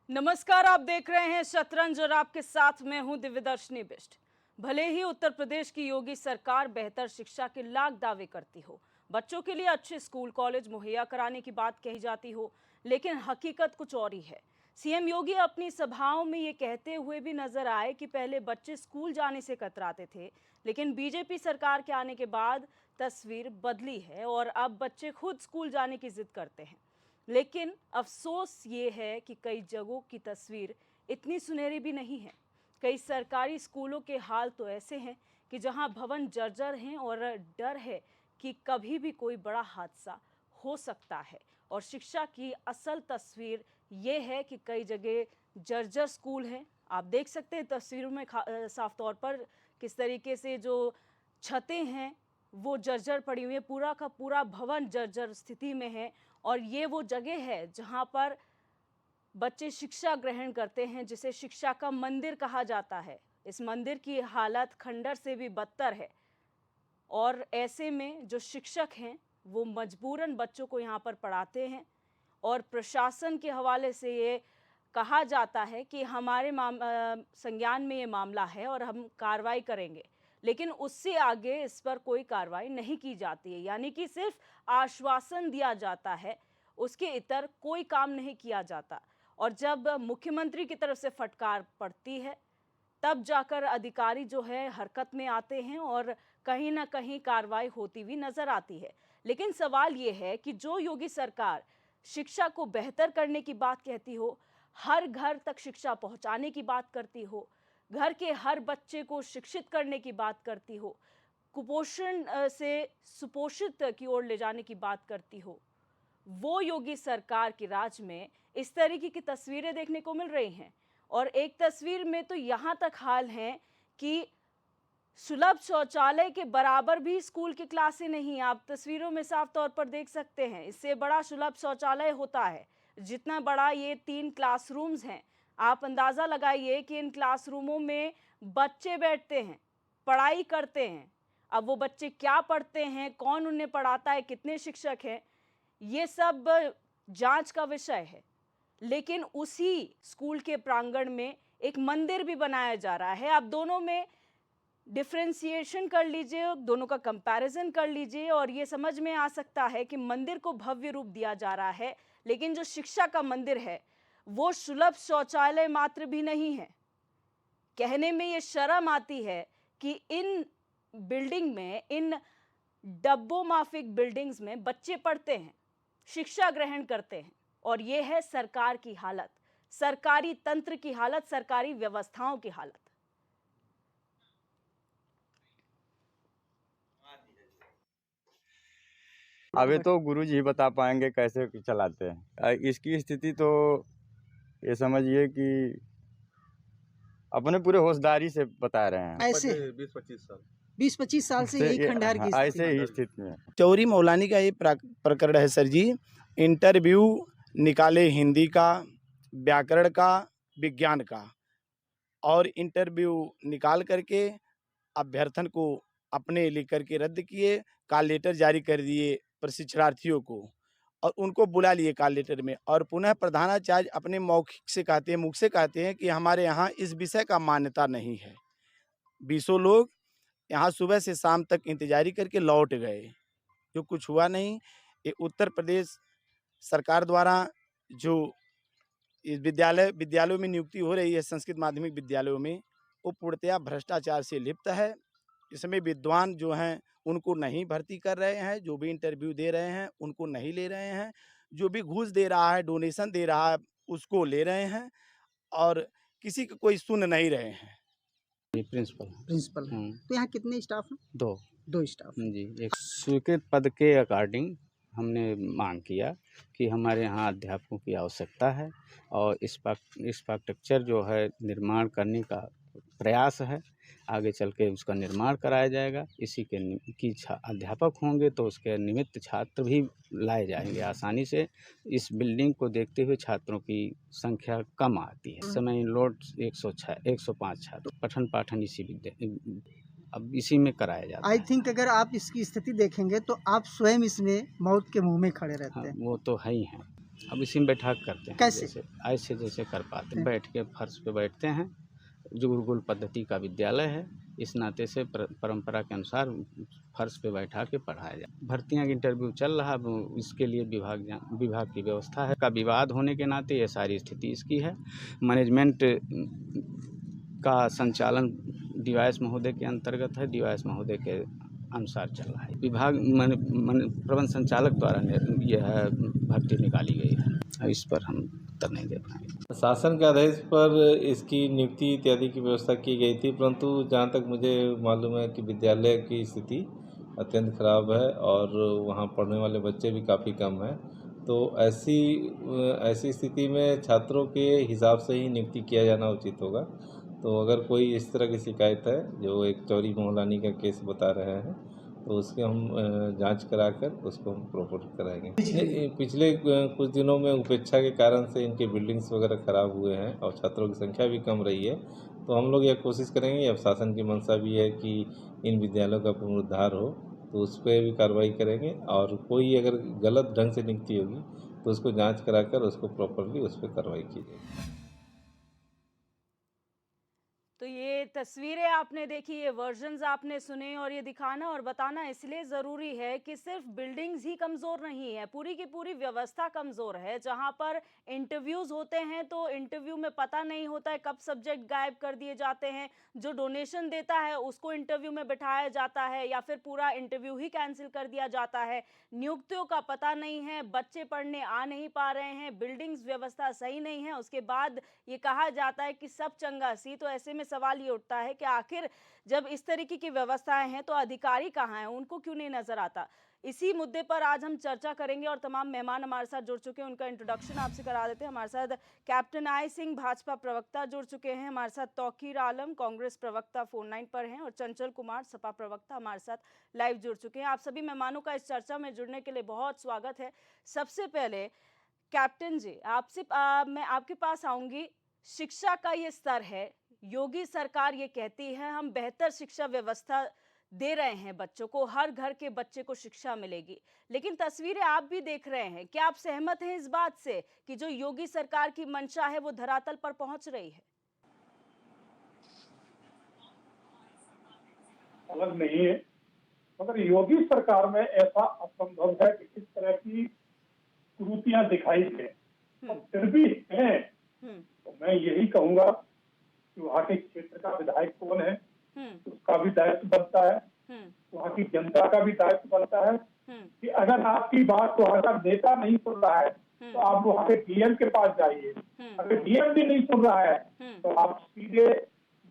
नमस्कार, आप देख रहे हैं शतरंज और आपके साथ मैं हूं दिव्यदर्शनी बिष्ट। भले ही उत्तर प्रदेश की योगी सरकार बेहतर शिक्षा के लाख दावे करती हो, बच्चों के लिए अच्छे स्कूल कॉलेज मुहैया कराने की बात कही जाती हो, लेकिन हकीकत कुछ और ही है। सीएम योगी अपनी सभाओं में ये कहते हुए भी नजर आए कि पहले बच्चे स्कूल जाने से कतराते थे, लेकिन बीजेपी सरकार के आने के बाद तस्वीर बदली है और अब बच्चे खुद स्कूल जाने की जिद करते हैं। लेकिन अफसोस ये है कि कई जगहों की तस्वीर इतनी सुनहरी भी नहीं है। कई सरकारी स्कूलों के हाल तो ऐसे हैं कि जहां भवन जर्जर हैं और डर है कि कभी भी कोई बड़ा हादसा हो सकता है। और शिक्षा की असल तस्वीर ये है कि कई जगह जर्जर स्कूल हैं। आप देख सकते हैं तस्वीरों में साफ तौर पर किस तरीके से जो छतें हैं वो जर्जर पड़ी हुई है, पूरा का पूरा भवन जर्जर स्थिति में है। और ये वो जगह है जहां पर बच्चे शिक्षा ग्रहण करते हैं, जिसे शिक्षा का मंदिर कहा जाता है। इस मंदिर की हालत खंडर से भी बदतर है और ऐसे में जो शिक्षक हैं वो मजबूरन बच्चों को यहाँ पर पढ़ाते हैं और प्रशासन के हवाले से ये कहा जाता है कि हमारे संज्ञान में ये मामला है और हम कार्रवाई करेंगे, लेकिन उससे आगे इस पर कोई कार्रवाई नहीं की जाती है। यानी कि सिर्फ आश्वासन दिया जाता है, उसके इतर कोई काम नहीं किया जाता। और जब मुख्यमंत्री की तरफ से फटकार पड़ती है तब जाकर अधिकारी जो है हरकत में आते हैं और कहीं ना कहीं कार्रवाई होती हुई नजर आती है। लेकिन सवाल ये है कि जो योगी सरकार शिक्षा को बेहतर करने की बात कहती हो, हर घर तक शिक्षा पहुंचाने की बात करती हो, घर के हर बच्चे को शिक्षित करने की बात करती हो, कुपोषण से सुपोषित की ओर ले जाने की बात करती हो, वो योगी सरकार के राज में इस तरीके की तस्वीरें देखने को मिल रही हैं। और एक तस्वीर में तो यहाँ तक हाल है कि सुलभ शौचालय के बराबर भी स्कूल की क्लासें नहीं। आप तस्वीरों में साफ तौर पर देख सकते हैं, इससे बड़ा सुलभ शौचालय होता है जितना बड़ा ये 3 क्लासरूम्स हैं। आप अंदाज़ा लगाइए कि इन क्लासरूमों में बच्चे बैठते हैं, पढ़ाई करते हैं। अब वो बच्चे क्या पढ़ते हैं, कौन उन्हें पढ़ाता है, कितने शिक्षक हैं, ये सब जांच का विषय है। लेकिन उसी स्कूल के प्रांगण में एक मंदिर भी बनाया जा रहा है। आप दोनों में डिफरेंशिएशन कर लीजिए, दोनों का कंपैरिजन कर लीजिए और ये समझ में आ सकता है कि मंदिर को भव्य रूप दिया जा रहा है, लेकिन जो शिक्षा का मंदिर है वो सुलभ शौचालय मात्र भी नहीं है। कहने में ये शर्म आती है कि इन बिल्डिंग में, इन डब्बों माफिक बिल्डिंग्स में बच्चे पढ़ते हैं, शिक्षा ग्रहण करते हैं और ये है सरकार की हालत, सरकारी तंत्र की हालत, सरकारी व्यवस्थाओं की हालत। अभी तो गुरुजी ही बता पाएंगे कैसे चलाते हैं। इसकी स्थिति तो ये समझिए कि अपने पूरे होशदारी से बता रहे हैं। ऐसे 20-25 साल से यही खंडहर की ऐसे स्थिति ही स्थिति में चौरी मौलानी का ये प्रकरण है सर जी। इंटरव्यू निकाले हिंदी का, व्याकरण का, विज्ञान का, और इंटरव्यू निकाल करके अभ्यर्थन को अपने लेकर के रद्द किए, कॉल लेटर जारी कर दिए प्रशिक्षणार्थियों को और उनको बुला लिए कॉल लेटर में। और पुनः प्रधानाचार्य अपने मौखिक से कहते हैं, मुख से कहते हैं कि हमारे यहाँ इस विषय का मान्यता नहीं है। 20 लोग यहाँ सुबह से शाम तक इंतजारी करके लौट गए, जो कुछ हुआ नहीं। ये उत्तर प्रदेश सरकार द्वारा जो इस विद्यालयों में नियुक्ति हो रही है, संस्कृत माध्यमिक विद्यालयों में, वो पूर्णतया भ्रष्टाचार से लिप्त है। इसमें विद्वान जो हैं उनको नहीं भर्ती कर रहे हैं, जो भी इंटरव्यू दे रहे हैं उनको नहीं ले रहे हैं, जो भी घूस दे रहा है, डोनेशन दे रहा है, उसको ले रहे हैं और किसी को कोई सुन नहीं रहे हैं। प्रिंसिपल है। तो यहाँ कितने स्टाफ हैं? 2 स्टाफ जी। एक स्वीकृत पद के अकॉर्डिंग हमने मांग किया कि हमारे यहाँ अध्यापकों की आवश्यकता है और इस इंफ्रास्ट्रक्चर जो है निर्माण करने का प्रयास है। आगे चल के उसका निर्माण कराया जाएगा। इसी के अध्यापक होंगे तो उसके निमित्त छात्र भी लाए जाएंगे आसानी से। इस बिल्डिंग को देखते हुए छात्रों की संख्या कम आती है। इस समय लोड 105 छात्र, पठन पाठन अब इसी में कराया जाता है। आई थिंक अगर आप इसकी स्थिति देखेंगे तो आप स्वयं इसमें मौत के मुंह में खड़े रहते हैं। वो तो है ही है। अब इसी में बैठा के करते हैं। कैसे? जैसे ऐसे जैसे कर पाते हैं, बैठ के फर्श पे बैठते हैं। जो गुरुकुल पद्धति का विद्यालय है, इस नाते से परंपरा के अनुसार फर्श पे बैठा के पढ़ाया जाए। भर्तियां का इंटरव्यू चल रहा है, अब इसके लिए विभाग की व्यवस्था है। का विवाद होने के नाते ये सारी स्थिति इसकी है। मैनेजमेंट का संचालन डीवाईएस महोदय के अंतर्गत है, डीवाईएस महोदय के अनुसार चल रहा है। विभाग प्रबंध संचालक द्वारा यह भर्ती निकाली गई है। इस पर हम उत्तर नहीं दे पाएंगे। शासन के आदेश पर इसकी नियुक्ति इत्यादि की व्यवस्था की गई थी, परंतु जहाँ तक मुझे मालूम है कि विद्यालय की स्थिति अत्यंत खराब है और वहाँ पढ़ने वाले बच्चे भी काफ़ी कम हैं। तो ऐसी स्थिति में छात्रों के हिसाब से ही नियुक्ति किया जाना उचित होगा। तो अगर कोई इस तरह की शिकायत है, जो एक चौरी मोहलानी का केस बता रहे हैं, तो उसके हम जांच कराकर उसको हम प्रॉपर कराएंगे। पिछले कुछ दिनों में उपेक्षा के कारण से इनके बिल्डिंग्स वगैरह ख़राब हुए हैं और छात्रों की संख्या भी कम रही है। तो हम लोग यह कोशिश करेंगे, अब शासन की मंशा भी है कि इन विद्यालयों का पुनरुद्धार हो, तो उस पर भी कार्रवाई करेंगे। और कोई अगर गलत ढंग से नियुक्ति होगी तो उसको जाँच कराकर उसको प्रॉपरली उस पर कार्रवाई की जाएगी। तो ये तस्वीरें आपने देखी, ये वर्जन्स आपने सुने, और ये दिखाना और बताना इसलिए ज़रूरी है कि सिर्फ बिल्डिंग्स ही कमज़ोर नहीं है, पूरी की पूरी व्यवस्था कमज़ोर है। जहां पर इंटरव्यूज़ होते हैं तो इंटरव्यू में पता नहीं होता है कब सब्जेक्ट गायब कर दिए जाते हैं, जो डोनेशन देता है उसको इंटरव्यू में बिठाया जाता है या फिर पूरा इंटरव्यू ही कैंसिल कर दिया जाता है। नियुक्तियों का पता नहीं है, बच्चे पढ़ने आ नहीं पा रहे हैं, बिल्डिंग्स व्यवस्था सही नहीं है, उसके बाद ये कहा जाता है कि सब चंगा सी। तो ऐसे में सवाल ये उठता है कि आखिर जब इस तरीके की व्यवस्थाएं हैं तो अधिकारी कहाँ हैं, उनको क्यों नहीं नजर आता। इसी मुद्दे पर आज हम चर्चा करेंगे और तमाम मेहमान हमारे साथ जुड़ चुके हैं, उनका इंट्रोडक्शन आपसे करा देते हैं। हमारे साथ कैप्टन आई सिंह भाजपा प्रवक्ता जुड़ चुके हैं, हमारे साथ तौकीर आलम कांग्रेस प्रवक्ता फोन लाइन पर हैं, और चंचल कुमार सपा प्रवक्ता हमारे साथ लाइव जुड़ चुके हैं। आप सभी मेहमानों का इस चर्चा में जुड़ने के लिए बहुत स्वागत है। सबसे पहले कैप्टन जी, मैं आपके पास आऊंगी। शिक्षा का ये स्तर है, योगी सरकार ये कहती है हम बेहतर शिक्षा व्यवस्था दे रहे हैं बच्चों को, हर घर के बच्चे को शिक्षा मिलेगी, लेकिन तस्वीरें आप भी देख रहे हैं। क्या आप सहमत हैं इस बात से कि जो योगी सरकार की मंशा है वो धरातल पर पहुंच रही है? अलग नहीं है, मगर योगी सरकार में ऐसा असंभव है कि इस तरह की कुरीतियां दिखाई दे, फिर भी है। तो मैं यही कहूंगा कि वहाँ के क्षेत्र का विधायक कौन है उसका भी दायित्व बनता है, वहाँ की जनता का भी दायित्व बनता है कि अगर आपकी बात वहाँ का नेता नहीं सुन रहा है तो आप वहाँ के डीएम के पास जाइए। अगर डीएम भी नहीं सुन रहा है तो आप सीधे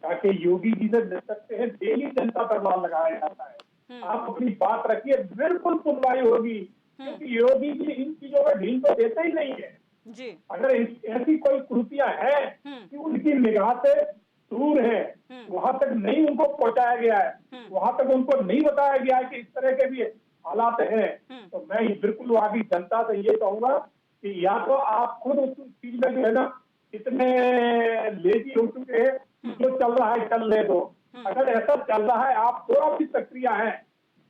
जाके योगी जी से मिल सकते हैं। डेली जनता दरबार लगाया जाता है, आप अपनी बात रखिए, बिल्कुल सुनवाई होगी, क्योंकि योगी जी इन चीजों में ढील तो देते ही नहीं है जी। अगर ऐसी कोई कुरीतियां हैं कि उनकी निगाह से दूर है, वहां तक नहीं उनको पहुंचाया गया है, वहां तक उनको नहीं बताया गया है कि इस तरह के भी हालात हैं, तो मैं बिल्कुल वहां की जनता से ये कहूंगा कि या तो आप खुद उस चीज में जो है ना इतने लेजी हो चुके हैं, जो चल रहा है चलने दो। अगर ऐसा चल रहा है, आप थोड़ा भी सक्रिय हैं,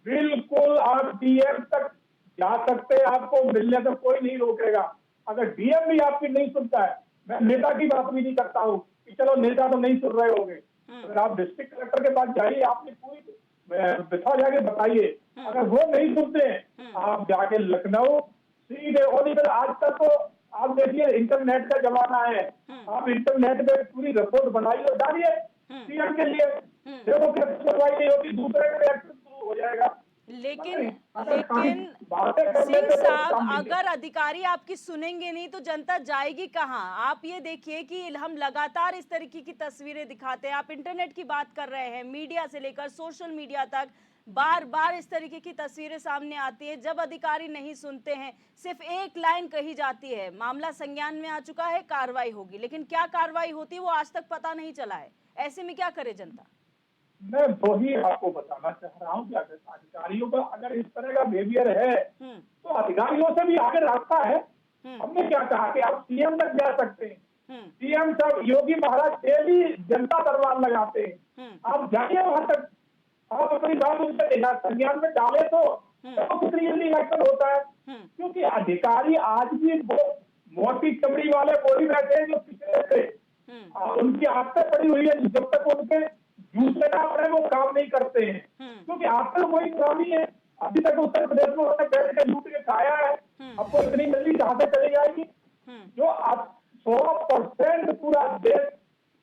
बिल्कुल आप डीएम तक जा सकते हैं, आपको मिलने से कोई नहीं रोकेगा। अगर डीएम भी आपकी नहीं सुनता है, मैं नेता की बात भी नहीं करता हूँ कि चलो नेता तो नहीं सुन रहे होंगे, अगर आप डिस्ट्रिक्ट कलेक्टर के पास जाइए, आपने पूरी बिठा जाके बताइए, अगर वो नहीं सुनते आप जाके लखनऊ सीधे, और इधर आजकल तो आप देखिए इंटरनेट का जमाना है, आप इंटरनेट पे पूरी रिपोर्ट बनाइए और डालिए सीएम के लिए, देखो कैसे सुनवाई नहीं होती, दूसरे का रिएक्शन शुरू हो जाएगा। लेकिन सिंह साहब, अगर अधिकारी आपकी सुनेंगे नहीं तो जनता जाएगी कहाँ? आप ये देखिए कि हम लगातार इस तरीके की तस्वीरें दिखाते हैं, आप इंटरनेट की बात कर रहे हैं, मीडिया से लेकर सोशल मीडिया तक बार बार इस तरीके की तस्वीरें सामने आती है। जब अधिकारी नहीं सुनते हैं, सिर्फ एक लाइन कही जाती है, मामला संज्ञान में आ चुका है, कार्रवाई होगी, लेकिन क्या कार्रवाई होती है वो आज तक पता नहीं चला है। ऐसे में क्या करे जनता? मैं वही आपको बताना चाह रहा हूँ कि अगर अधिकारियों का अगर इस तरह का बिहेवियर है तो अधिकारियों से भी आगे रास्ता है। हमने क्या कहा कि आप सीएम तक जा सकते हैं, सीएम साहब योगी महाराज डेली जनता दरबार लगाते हैं, आप जाइए वहां तक, आप अपनी बात उनसे संज्ञान में डाले तो कितनी जल्दी एक्शन होता है। क्योंकि अधिकारी आज भी वो मोटी चमड़ी वाले वो ही बैठे हैं जो पिछले थे। उनकी आदतें पड़ी हुई है, जब तक उनके जूते ना पड़े वो काम नहीं करते हैं, क्योंकि आदतें वही पुरानी है। अभी तक उत्तर प्रदेश में उन्होंने बैठ के लूट के खाया है, आपको इतनी जल्दी कहाँ से चली जाएगी? जो अब 100% पूरा देश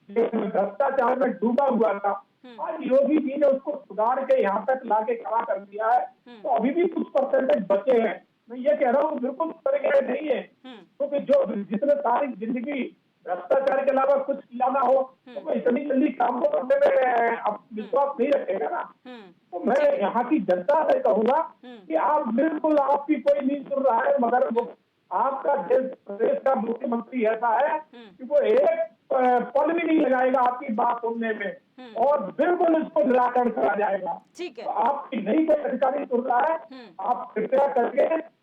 भ्रष्टाचार में डूबा हुआ था, आज योगी जी ने उसको सुधार के यहाँ तक ला के खड़ा कर दिया है, तो अभी भी कुछ परसेंटेज बचे हैं। मैं ये कह रहा हूँ बिल्कुल उतर गए नहीं है, क्योंकि जो जिसने सारी जिंदगी भ्रष्टाचार के अलावा कुछ किया ना हो, तो मैं इतनी जल्दी काम को करने में अब विश्वास नहीं रखेगा ना। तो मैं यहाँ की जनता से कहूंगा कि आप बिल्कुल, आपकी कोई नहीं सुन रहा है, मगर वो आपका प्रदेश का मुख्यमंत्री ऐसा है कि वो एक पल भी नहीं लगाएगा आपकी बात सुनने में, और बिल्कुल इसको निराकरण करा जाएगा। ठीक है। तो आपकी नहीं कोई अधिकारी सुन रहा है, आप कृपया करके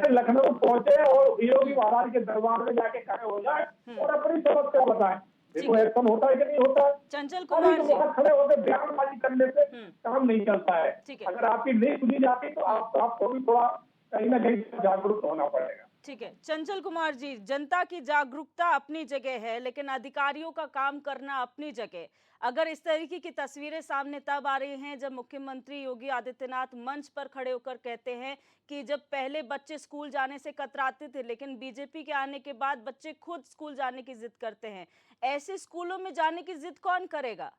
लखनऊ पहुंचे और योगी महाराज के दरबार में जाके खड़े हो जाए और अपनी समस्या बताएं। देखो एक्शन होता है कि नहीं होता है? चंचल कुमार जी, खड़े होकर बयानबाजी करने से काम नहीं चलता है। ठीक है। अगर आपकी नहीं सुनी जाती तो आपको भी थोड़ा कहीं ना कहीं जागरूक होना पड़ेगा। ठीक है। चंचल कुमार जी, जनता की जागरूकता अपनी जगह है, लेकिन अधिकारियों का काम करना अपनी जगह। अगर इस तरीके की तस्वीरें सामने तब आ रही हैं जब मुख्यमंत्री योगी आदित्यनाथ मंच पर खड़े होकर कहते हैं कि जब पहले बच्चे स्कूल जाने से कतराते थे, लेकिन बीजेपी के आने के बाद बच्चे खुद स्कूल जाने की जिद करते हैं। ऐसे स्कूलों में जाने की जिद कौन करेगा?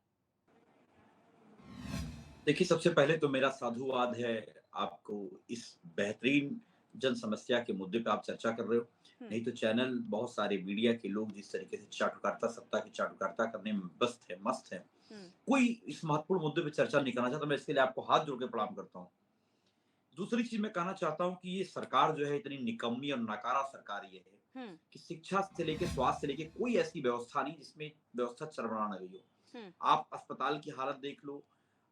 देखिए, सबसे पहले तो मेरा साधुवाद है आपको, इस बेहतरीन जन समस्या के मुद्दे पे आप चर्चा कर रहे हो। नहीं तो चैनल, बहुत सारे मीडिया के लोग जिस तरीके से चाटुकारिता, सत्ता की चाटुकारिता करने में व्यस्त है, मस्त है, कोई इस महत्वपूर्ण मुद्दे पे चर्चा नहीं करना चाहता। मैं इसके लिए आपको हाथ जोड़ के प्रणाम करता हूँ। दूसरी चीज मैं कहना चाहता हूँ कि ये सरकार जो है इतनी निकम्मी और नकारा सरकार ये है कि शिक्षा से लेके स्वास्थ्य से लेके कोई ऐसी व्यवस्था नहीं जिसमें व्यवस्था चरमरा न गई हो। आप अस्पताल की हालत देख लो,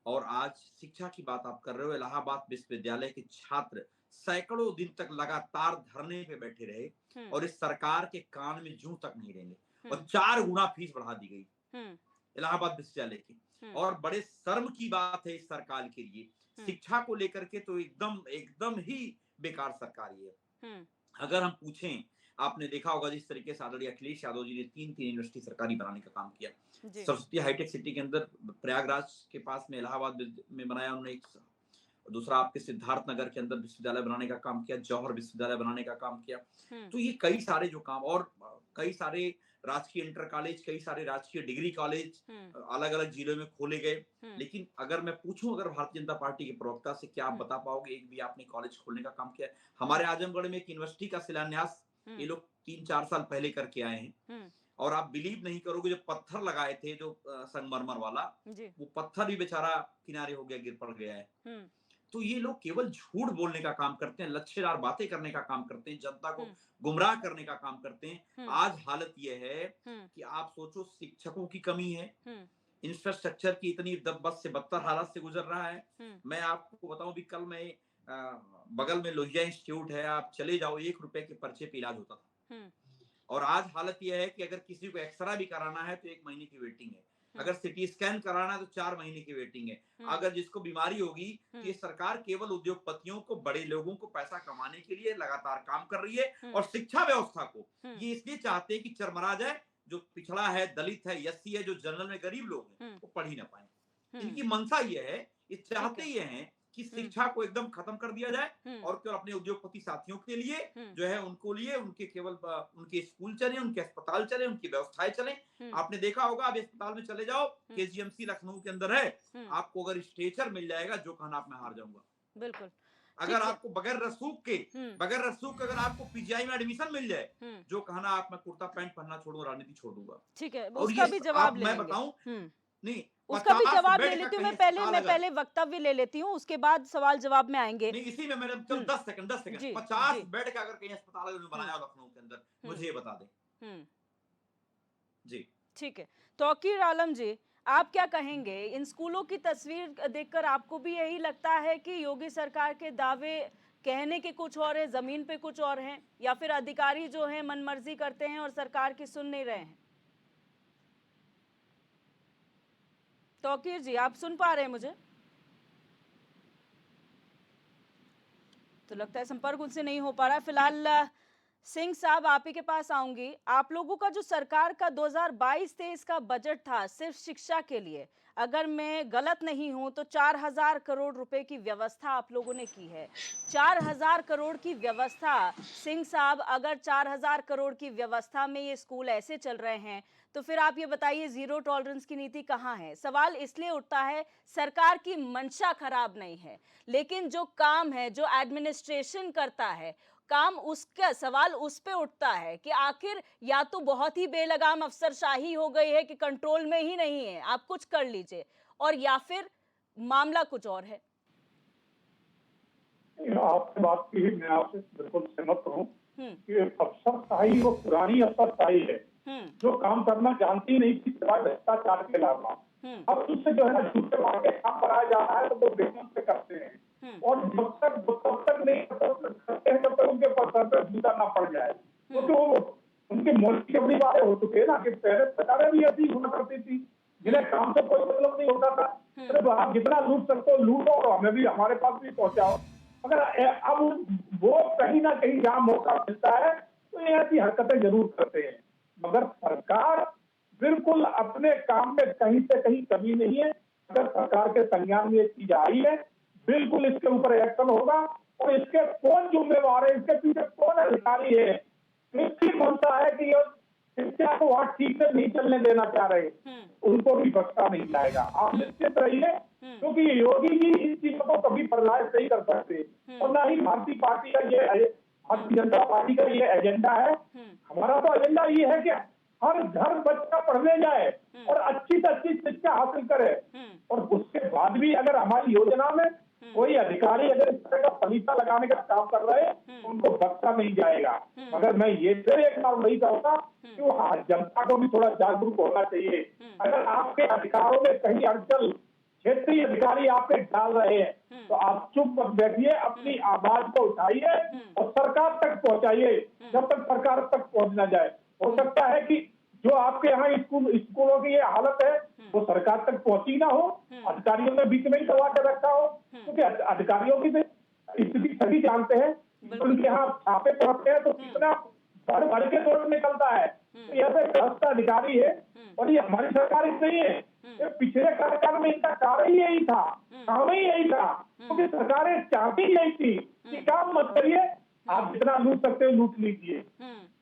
और आज शिक्षा की बात आप कर रहे हो। इलाहाबाद विश्वविद्यालय के छात्र सैकड़ों दिन तक लगातार धरने पे बैठे रहे और इस सरकार के कान में जूं तक नहीं रहेंगे, और 4 गुना फीस बढ़ा दी गई इलाहाबाद विश्वविद्यालय की। और बड़े शर्म की बात है इस सरकार के लिए, शिक्षा को लेकर के तो एकदम ही बेकार सरकार ये है। अगर हम पूछें, आपने देखा होगा जिस तरीके से आदरणीय अखिलेश यादव जी ने 3 यूनिवर्सिटी सरकारी बनाने का काम किया। सरस्वती हाईटेक सिटी के अंदर प्रयागराज के पास में इलाहाबाद में बनाया उन्होंने एक, दूसरा आपके सिद्धार्थ नगर के अंदर विश्वविद्यालय बनाने का काम किया, जौहर विश्वविद्यालय बनाने का काम किया। तो ये कई सारे जो काम, और कई सारे राजकीय इंटर कॉलेज, कई सारे राजकीय डिग्री कॉलेज अलग अलग जिलों में खोले गए। लेकिन अगर मैं पूछूं, अगर भारतीय जनता पार्टी के प्रवक्ता से, क्या आप बता पाओगे एक भी आपने कॉलेज खोलने का काम किया? हमारे आजमगढ़ में एक यूनिवर्सिटी का शिलान्यास ये लोग 3-4 साल पहले करके आए हैं, और आप बिलीव नहीं करोगे, जो पत्थर लगाए थे, जो संगमरमर वाला, वो पत्थर भी बेचारा किनारे हो गया, गिर पड़ गया है। तो ये लोग केवल झूठ बोलने का काम करते हैं, लच्छेदार बातें करने का काम करते हैं, जनता को गुमराह करने का काम करते हैं। आज हालत ये है कि आप सोचो, शिक्षकों की कमी है, इंफ्रास्ट्रक्चर की इतनी बद से बदतर हालत से गुजर रहा है। मैं आपको बताऊं, भी कल मैं बगल में लोहिया इंस्टीट्यूट है, आप चले जाओ, 1 रुपए के पर्चे पे इलाज होता था, और आज हालत यह है कि अगर किसी को एक्सरा भी कराना है तो 1 महीने की वेटिंग है, अगर सिटी स्कैन कराना है तो 4 महीने की वेटिंग है। अगर जिसको बीमारी होगी, तो ये सरकार केवल उद्योगपतियों को, बड़े लोगों को पैसा कमाने के लिए लगातार काम कर रही है, और शिक्षा व्यवस्था को ये इसलिए चाहते हैं कि चरमरा जाए। जो पिछड़ा है, दलित है, एससी है, जो जनरल में गरीब लोग हैं, वो पढ़ ही ना पाए। इनकी मंशा ये है, ये चाहते ये हैं कि शिक्षा को एकदम खत्म कर दिया जाए, और केवल अपने उद्योगपति साथियों के लिए जो है, उनको लिए उनके केवल उनके स्कूल चले, उनके अस्पताल चले, उनकी व्यवस्थाएं चले। आपने देखा होगा, आप अस्पताल में चले जाओ, केजीएमसी लखनऊ के अंदर है, आपको अगर स्ट्रेचर मिल जाएगा, जो कहना आप, मैं हार जाऊंगा। बिल्कुल। अगर आपको बगैर रसूख के अगर आपको पीजीआई में एडमिशन मिल जाए, जो कहना आप, मैं कुर्ता पैंट पहनना छोड़ूंगा, राजनीति छोड़ दूंगा। ठीक है, उसका भी जवाब मैं बताऊं, नहीं, उसका भी जवाब ले लेती हूँ। मैं पहले वक्तव्य ले लेती हूँ, उसके बाद सवाल जवाब में आएंगे। नहीं, इसी में मेरे 10 सेकंड 50 बेड का अगर कहीं अस्पताल बनाया लखनऊ के अंदर, मुझे ये बता दें। जी ठीक है। तौकीर आलम जी, आप क्या कहेंगे? इन स्कूलों की तस्वीर देखकर आपको भी यही लगता है कि योगी सरकार के दावे कहने के कुछ और है, जमीन पे कुछ और हैं, या फिर अधिकारी जो हैं मनमर्जी करते हैं और सरकार की सुन नहीं रहे हैं? तौकीर जी, आप सुन पा रहे हैं मुझे? तो लगता है संपर्क उनसे नहीं हो पा रहा है। फिलहाल सिंह साहब, आप ही के पास आऊंगी। आप लोगों का जो सरकार का 2022-23 का बजट था सिर्फ शिक्षा के लिए, अगर मैं गलत नहीं हूं तो 4000 करोड़ रुपए की व्यवस्था आप लोगों ने की है। 4000 करोड़ की व्यवस्था, सिंह साहब, अगर 4000 करोड़ की व्यवस्था में ये स्कूल ऐसे चल रहे हैं तो फिर आप ये बताइए जीरो टॉलरेंस की नीति कहाँ है? सवाल इसलिए उठता है, सरकार की मंशा खराब नहीं है, लेकिन जो काम है, जो एडमिनिस्ट्रेशन करता है काम, उसका सवाल उस पे उठता है कि आखिर या तो बहुत ही बेलगाम अफसरशाही हो गई है कि कंट्रोल में ही नहीं है, आप कुछ कर लीजिए, और या फिर मामला कुछ और है। आपकी बात की मैं आपसे बिल्कुल सहमत हूँ कि अफसरशाही वो पुरानी अफसरशाही है जो काम करना जानती नहीं थी सिवाय भ्रष्टाचार के अलावा। अब उससे जो है ना झूठे मांगे काम कराया जा रहा है तो वो बेमन से करते हैं, और जब तक नहीं करते हैं जब तक उनके सर पर जूता ना पड़ जाए। तो उनके मौलिक की अपनी बातें हो चुकी है ना कि पहले सरकारें भी ऐसी हुआ करती थी जिन्हें काम से कोई मतलब नहीं होता था। तो आप जितना लूट सकते हो लूटो और हमें भी, हमारे पास भी पहुंचाओ। मगर अब वो कहीं ना कहीं जहाँ मौका मिलता है तो ये ऐसी हरकतें जरूर करते हैं। मगर सरकार बिल्कुल अपने काम में कहीं से कहीं कमी नहीं है। अगर सरकार के संज्ञान में ये चीज आई है, बिल्कुल इसके ऊपर एक्शन होगा। और इसके कौन जिम्मेवार है, इसके पीछे कौन अधिकारी है, निश्चित होता है कि शिक्षा को वहां ठीक से नहीं चलने देना चाह रहे, उनको भी बख्शा नहीं जाएगा। आप निश्चित रहिए, क्योंकि योगी जी इन चीजों को कभी बर्दाश्त नहीं कर सकते, और ना ही भारतीय पार्टी का ये, भारतीय जनता पार्टी का ये एजेंडा है। हमारा तो एजेंडा ये है कि हर घर बच्चा पढ़ने जाए और अच्छी से अच्छी शिक्षा हासिल करे, और उसके बाद भी अगर हमारी योजना में कोई अधिकारी अगर इस तरह का फलीसा लगाने का काम कर रहे हैं उनको बख्शा नहीं जाएगा। मगर मैं ये फिर एक बार वही कहूंगा कि वो जनता को भी थोड़ा जागरूक होना चाहिए। अगर आपके अधिकारों में कहीं अड़चन क्षेत्रीय अधिकारी आपके डाल रहे हैं तो आप चुप मत बैठिए, अपनी आवाज को उठाइए और सरकार तक पहुंचाइए जब तक सरकार तक पहुंच ना जाए। हो सकता है कि जो आपके यहाँ स्कूलों की ये हालत है वो सरकार तक पहुंची ना हो, अधिकारियों ने बीच में ही दबा के रखा हो, क्योंकि अधिकारियों की स्थिति सभी जानते हैं। उनके यहाँ छापे पड़ते हैं तो कितना भर के तोड़ निकलता है। तो यह भ्रष्ट अधिकारी है, और ये हमारी सरकार नहीं है, ये पिछले कार्यकाल में इनका कार्य ही यही था, काम ही यही था, क्योंकि सरकारें चाहती यही थी कि काम मत करिए, आप जितना लूट सकते हो लूट लीजिए।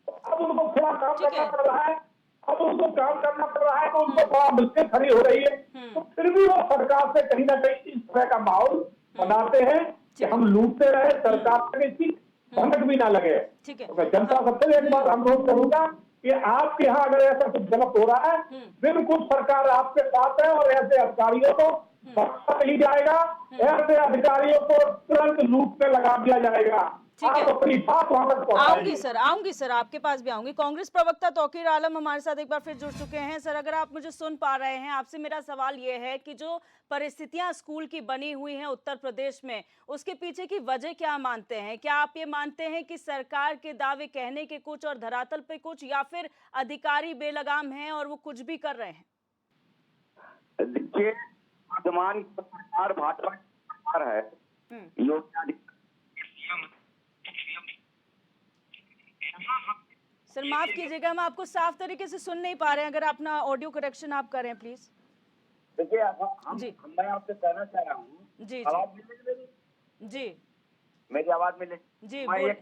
अब उनको थोड़ा काम करना पड़ रहा है, अब उनको काम करना पड़ रहा है तो उनको थोड़ा मुश्किल खड़ी हो रही है, तो फिर भी वो सरकार से कहीं ना कहीं इस तरह का माहौल बनाते हैं कि हम लूटते रहे, सरकार से भनक भी ना लगे। तो जनता सबसे एक बात अनुरोध करूंगा कि आपके यहाँ अगर ऐसा कुछ गलत हो रहा है, बिल्कुल सरकार आपके साथ है और ऐसे अधिकारियों को बख्शा नहीं जाएगा, ऐसे अधिकारियों को तुरंत लूट पे लगा दिया जाएगा। आऊंगी सर, आपके पास भी आऊंगी। कांग्रेस प्रवक्ता तौकीर आलम हमारे साथ एक बार फिर जुड़ चुके हैं। सर, अगर आप मुझे सुन पा रहे हैं, आपसे मेरा सवाल ये है कि जो परिस्थितियां स्कूल की बनी हुई हैं उत्तर प्रदेश में, उसके पीछे की वजह क्या मानते हैं? क्या आप ये मानते हैं कि सरकार के दावे कहने के कुछ और धरातल पे कुछ, या फिर अधिकारी बेलगाम हैं और वो कुछ भी कर रहे हैं? देखिए, वर्तमान सरकार भाजपा की सरकार है, सर माफ कीजिएगा, हम आपको साफ तरीके से सुन नहीं पा रहे हैं, अगर अपना ऑडियो करेक्शन आप करें प्लीज। देखिए, मैं आपसे कहना चाह रहा हूँ, जी आवाज मिलेगी जी, मेरी आवाज मिले जी, मैं ये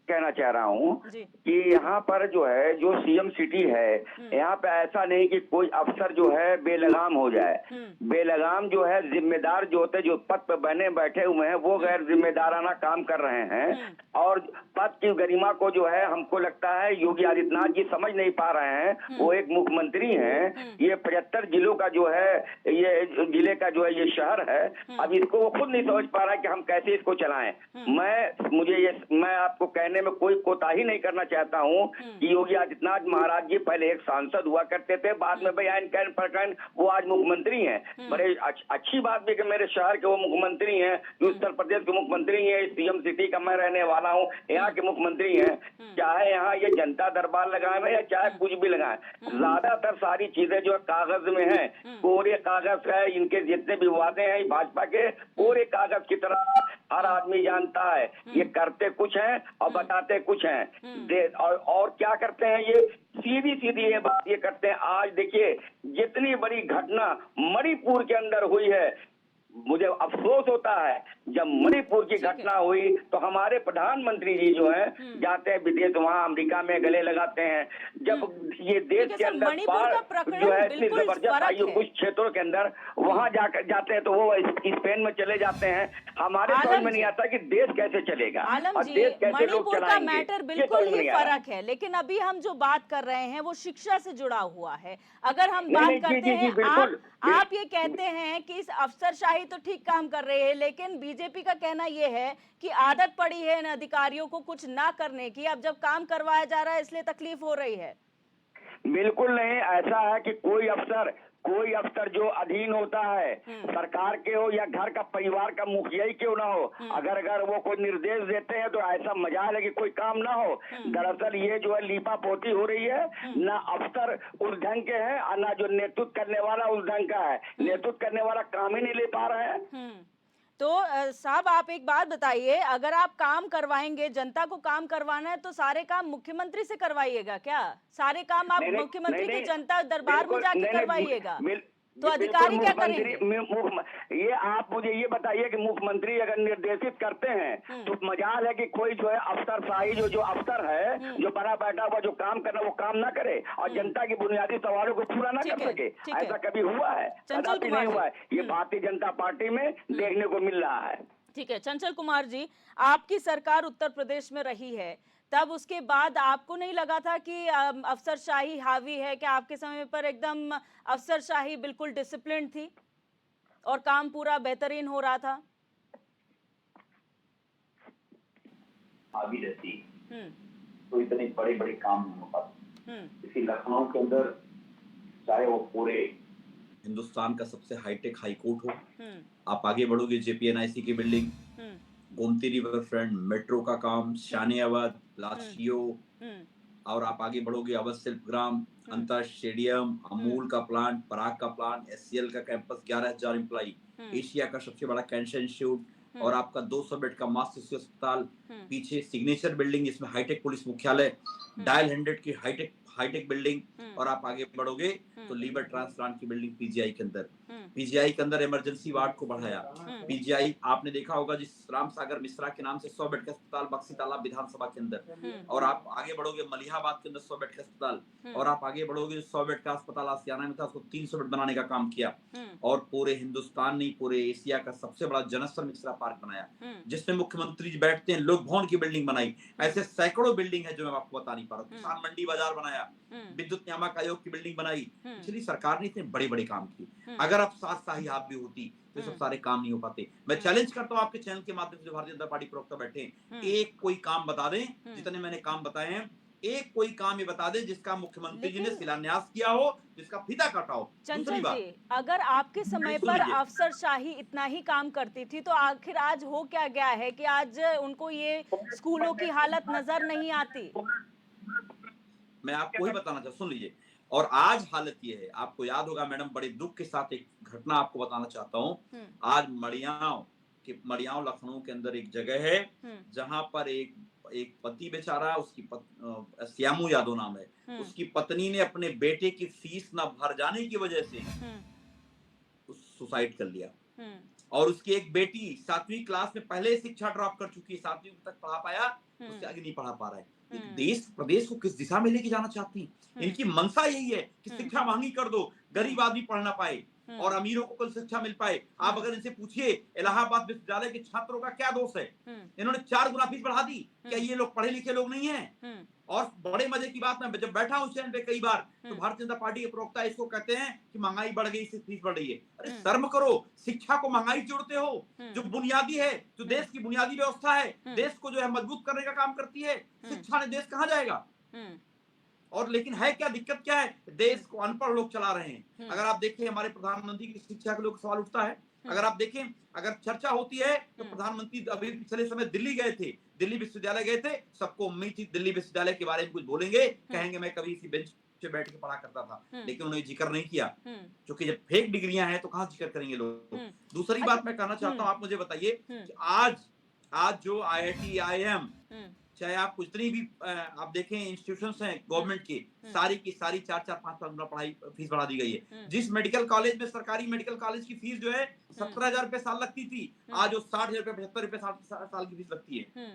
कहना चाह रहा हूँ कि यहाँ पर जो है, जो सीएम सिटी है, यहाँ पे ऐसा नहीं कि कोई अफसर जो है बेलगाम हो जाए। बेलगाम जो है, जिम्मेदार जो होते, जो पद पर बने बैठे हुए हैं, वो गैर जिम्मेदाराना काम कर रहे हैं, और पद की गरिमा को जो है, हमको लगता है योगी आदित्यनाथ जी समझ नहीं पा रहे हैं। वो एक मुख्यमंत्री हैं, ये 75 जिलों का जो है, ये जिले का जो है ये शहर है, अब इसको वो खुद नहीं समझ पा रहा है कि हम कैसे इसको चलाएं। मैं आपको कहने में कोई कोताही नहीं करना चाहता हूं कि योगी आदित्यनाथ महाराज जी पहले एक सांसद हुआ करते थे, बाद में बयान प्रकरण वो आज मुख्यमंत्री हैं। बड़े अच्छी बात भी कि मेरे शहर के वो मुख्यमंत्री हैं, जो उत्तर प्रदेश के मुख्यमंत्री हैं, सीएम सिटी का मैं रहने वाला हूं, यहाँ के मुख्यमंत्री हैं। चाहे यहाँ ये जनता दरबार लगाए या चाहे कुछ भी लगाए, ज्यादातर सारी चीजें जो कागज में है, कोरे कागज है, इनके जितने भी वादे हैं भाजपा के, कोरे कागज की तरह हर आदमी जानता है। ये करते कुछ हैं और बताते कुछ हैं। और क्या करते हैं ये सीधी सीधी ये बात ये करते हैं। आज देखिए जितनी बड़ी घटना मणिपुर के अंदर हुई है, मुझे अफसोस होता है जब मणिपुर की घटना हुई तो हमारे प्रधानमंत्री जी जो हैं जाते हैं विदेश, वहाँ अमेरिका में गले लगाते हैं। जब ये देश के अंदर बाढ़ जो है इतनी जबरदस्त आई कुछ क्षेत्रों के अंदर, वहाँ जाकर जाते हैं तो वो स्पेन में चले जाते हैं। हमारे समझ में नहीं आता कि देश कैसे चलेगा और देश कैसे लोग चलाएंगे। मैटर बिल्कुल ही फर्क है, लेकिन अभी हम जो बात कर रहे हैं वो शिक्षा से जुड़ा हुआ है। अगर हम बात करते हैं, आप ये कहते हैं कि इस अफसरशाही तो ठीक काम कर रहे हैं, लेकिन बीजेपी का कहना यह है कि आदत पड़ी है इन अधिकारियों को कुछ ना करने की, अब जब काम करवाया जा रहा है इसलिए तकलीफ हो रही है। बिल्कुल नहीं, ऐसा है कि कोई अफसर जो अधीन होता है सरकार के हो या घर का परिवार का मुखिया ही क्यों ना हो, अगर वो कोई निर्देश देते हैं तो ऐसा मजाल है कि कोई काम ना हो। दरअसल ये जो है लीपा पोती हो रही है, ना अफसर उस ढंग के हैं और ना जो नेतृत्व करने वाला उस ढंग का है। नेतृत्व करने वाला काम ही नहीं ले पा रहे हैं। तो साहब आप एक बात बताइए, अगर आप काम करवाएंगे, जनता को काम करवाना है तो सारे काम मुख्यमंत्री से करवाइएगा क्या? सारे काम आप मुख्यमंत्री के जनता दरबार में जाके करवाइएगा? तो अधिकारी क्या करेंगे? ये आप मुझे ये बताइए कि मुख्यमंत्री अगर निर्देशित करते हैं तो मजाल है कि कोई जो है अफसरशाही जो अफसर है जो बना बैठा हुआ जो काम करना वो काम ना करे और जनता की बुनियादी सवालों को पूरा ना कर सके। ऐसा कभी हुआ है? कदापि नहीं हुआ है। ये भारतीय जनता पार्टी में देखने को मिल रहा है। ठीक है चंचल कुमार जी, आपकी सरकार उत्तर प्रदेश में रही है, तब उसके बाद आपको नहीं लगा था कि अफसरशाही हावी है? क्या आपके समय पर एकदम अफसरशाही बिल्कुल डिसिप्लिन थी और काम पूरा बेहतरीन हो रहा था? हावी रहती तो इतने बड़े बड़े काम नहीं हो पाते। इसी लखनऊ के अंदर चाहे वो पूरे हिंदुस्तान का सबसे हाईटेक हाई कोर्ट हो, आप आगे बढ़ोगे JPNIC की building, Gomti river front, metro का काम, शानियाबाद, लाशियो, और आप आगे बढ़ोगे अवध शिल्पग्राम, अंतर स्टेडियम, अमूल का प्लांट, पराग का प्लांट, SCL का कैंपस, 11,000 एम्प्लॉई, एशिया का सबसे बड़ा कैंसर इंस्टीट्यूट और आपका 200 बेड का मास्टर अस्पताल, पीछे सिग्नेचर बिल्डिंग जिसमें हाईटेक पुलिस मुख्यालय, डायल 100 की हाईटेक बिल्डिंग, और आप आगे बढ़ोगे तो लीवर ट्रांसप्लांट की बिल्डिंग PGI के अंदर इमरजेंसी वार्ड को बढ़ाया। PGI आपने देखा होगा जिस राम सागर मिश्रा के नाम से 100 बेड का अस्पताल बक्सी तालाब विधानसभा के अंदर, और आप आगे बढ़ोगे मलिहाबाद के अंदर 100 बेड का अस्पताल, और आप आगे बढ़ोगे 100 बेड का अस्पताल आसियाना में था उसको 300 बेड बनाने का काम किया, और पूरे हिंदुस्तान नहीं पूरे एशिया का सबसे बड़ा जनस्तर मिश्रा पार्क बनाया जिसमें मुख्यमंत्री जी बैठते हैं, लोक भवन की बिल्डिंग बनाई। ऐसे सैकड़ों बिल्डिंग है जो मैं आपको बता नहीं पा रहा हूँ। किसान मंडी बाजार बनाया, विद्युत नियामक आयोग की बिल्डिंग बनाई। पिछली सरकार ने इतने बड़े बड़े काम किए। अगर आप शाही हाथ भी होती तो सब सारे काम नहीं हो पाते। मैं चैलेंज करता हूँ आपके चैनल के माध्यम से जो भारतीय जनता पार्टी प्रवक्ता बैठे हैं, एक कोई काम बता दें, जितने मैंने काम बताए हैं एक कोई काम ये बता दें जिसका मुख्यमंत्री जी ने शिलान्यास किया हो, जिसका फीता काटा हो। चंचल जी, अगर आपके समय पर अफसरशाही इतना ही काम करती थी तो आखिर आज हो क्या गया है कि आज उनको ये स्कूलों की हालत नजर नहीं आती? मैं आपको ही बताना चाहता, सुन लीजिए। और आज हालत ये है, आपको याद होगा मैडम, बड़े दुख के साथ एक घटना आपको बताना चाहता हूँ। आज मड़ियाव लखनऊ के अंदर एक जगह है जहां पर एक पति बेचारा, उसकी श्यामू यादव नाम है, उसकी पत्नी ने अपने बेटे की फीस न भर जाने की वजह से सुसाइड कर लिया, और उसकी एक बेटी 7वीं क्लास में पहले शिक्षा ड्रॉप कर चुकी है, 7वीं तक पढ़ा पाया, उससे आगे नहीं पढ़ा पा रहा है। देश प्रदेश को किस दिशा में लेके जाना चाहती हैं? इनकी मंशा यही है कि शिक्षा महंगी कर दो, गरीब आदमी पढ़ ना पाए और अमीरों को कुल शिक्षा मिल पाए। आप अगर इनसे पूछिए इलाहाबाद विश्वविद्यालय के छात्रों का क्या दोष है, इन्होंने 4 गुना फीस बढ़ा दी। क्या ये लोग पढ़े लिखे लोग नहीं हैं? और बड़े मजे की बात, मैं जब बैठा हूं चैनल पे कई बार, तो भारतीय जनता पार्टी के प्रवक्ता इसको कहते हैं कि महंगाई बढ़ गई, इससे फीस बढ़ रही है। अरे शर्म करो, शिक्षा को महंगाई जोड़ते हो, जो बुनियादी है, जो देश की बुनियादी व्यवस्था है, देश को जो है मजबूत करने का काम करती है। शिक्षा ने देश कहाँ जाएगा? और लेकिन है क्या, दिक्कत क्या है? देश को अनपढ़ लोग चला रहे हैं। अगर आप देखें हमारे प्रधानमंत्री की शिक्षा के लोग सवाल उठता है। अगर आप देखें, अगर चर्चा होती है तो प्रधानमंत्री अभी पिछले समय दिल्ली गए थे, दिल्ली विश्वविद्यालय गए थे, सबको उम्मीद थी दिल्ली विश्वविद्यालय के बारे में कुछ बोलेंगे, कहेंगे मैं कभी इसी बेंच पे बैठ के पढ़ा करता था, लेकिन उन्होंने जिक्र नहीं किया, क्योंकि जब फेक डिग्रियां हैं तो कहां जिक्र करेंगे लोग। दूसरी बात मैं कहना चाहता हूं, आप मुझे बताइए कि आज आज जो IIT IIM चाहे आप जितनी भी आप देखें इंस्टीट्यूशंस हैं गवर्नमेंट की सारी 4-5 पढ़ाई फीस बढ़ा दी गई है। जिस मेडिकल कॉलेज में सरकारी मेडिकल कॉलेज की फीस जो है 17,000 रुपए साल लगती थी, आज वो 60,000 रुपए 75 रुपए साल की फीस लगती है।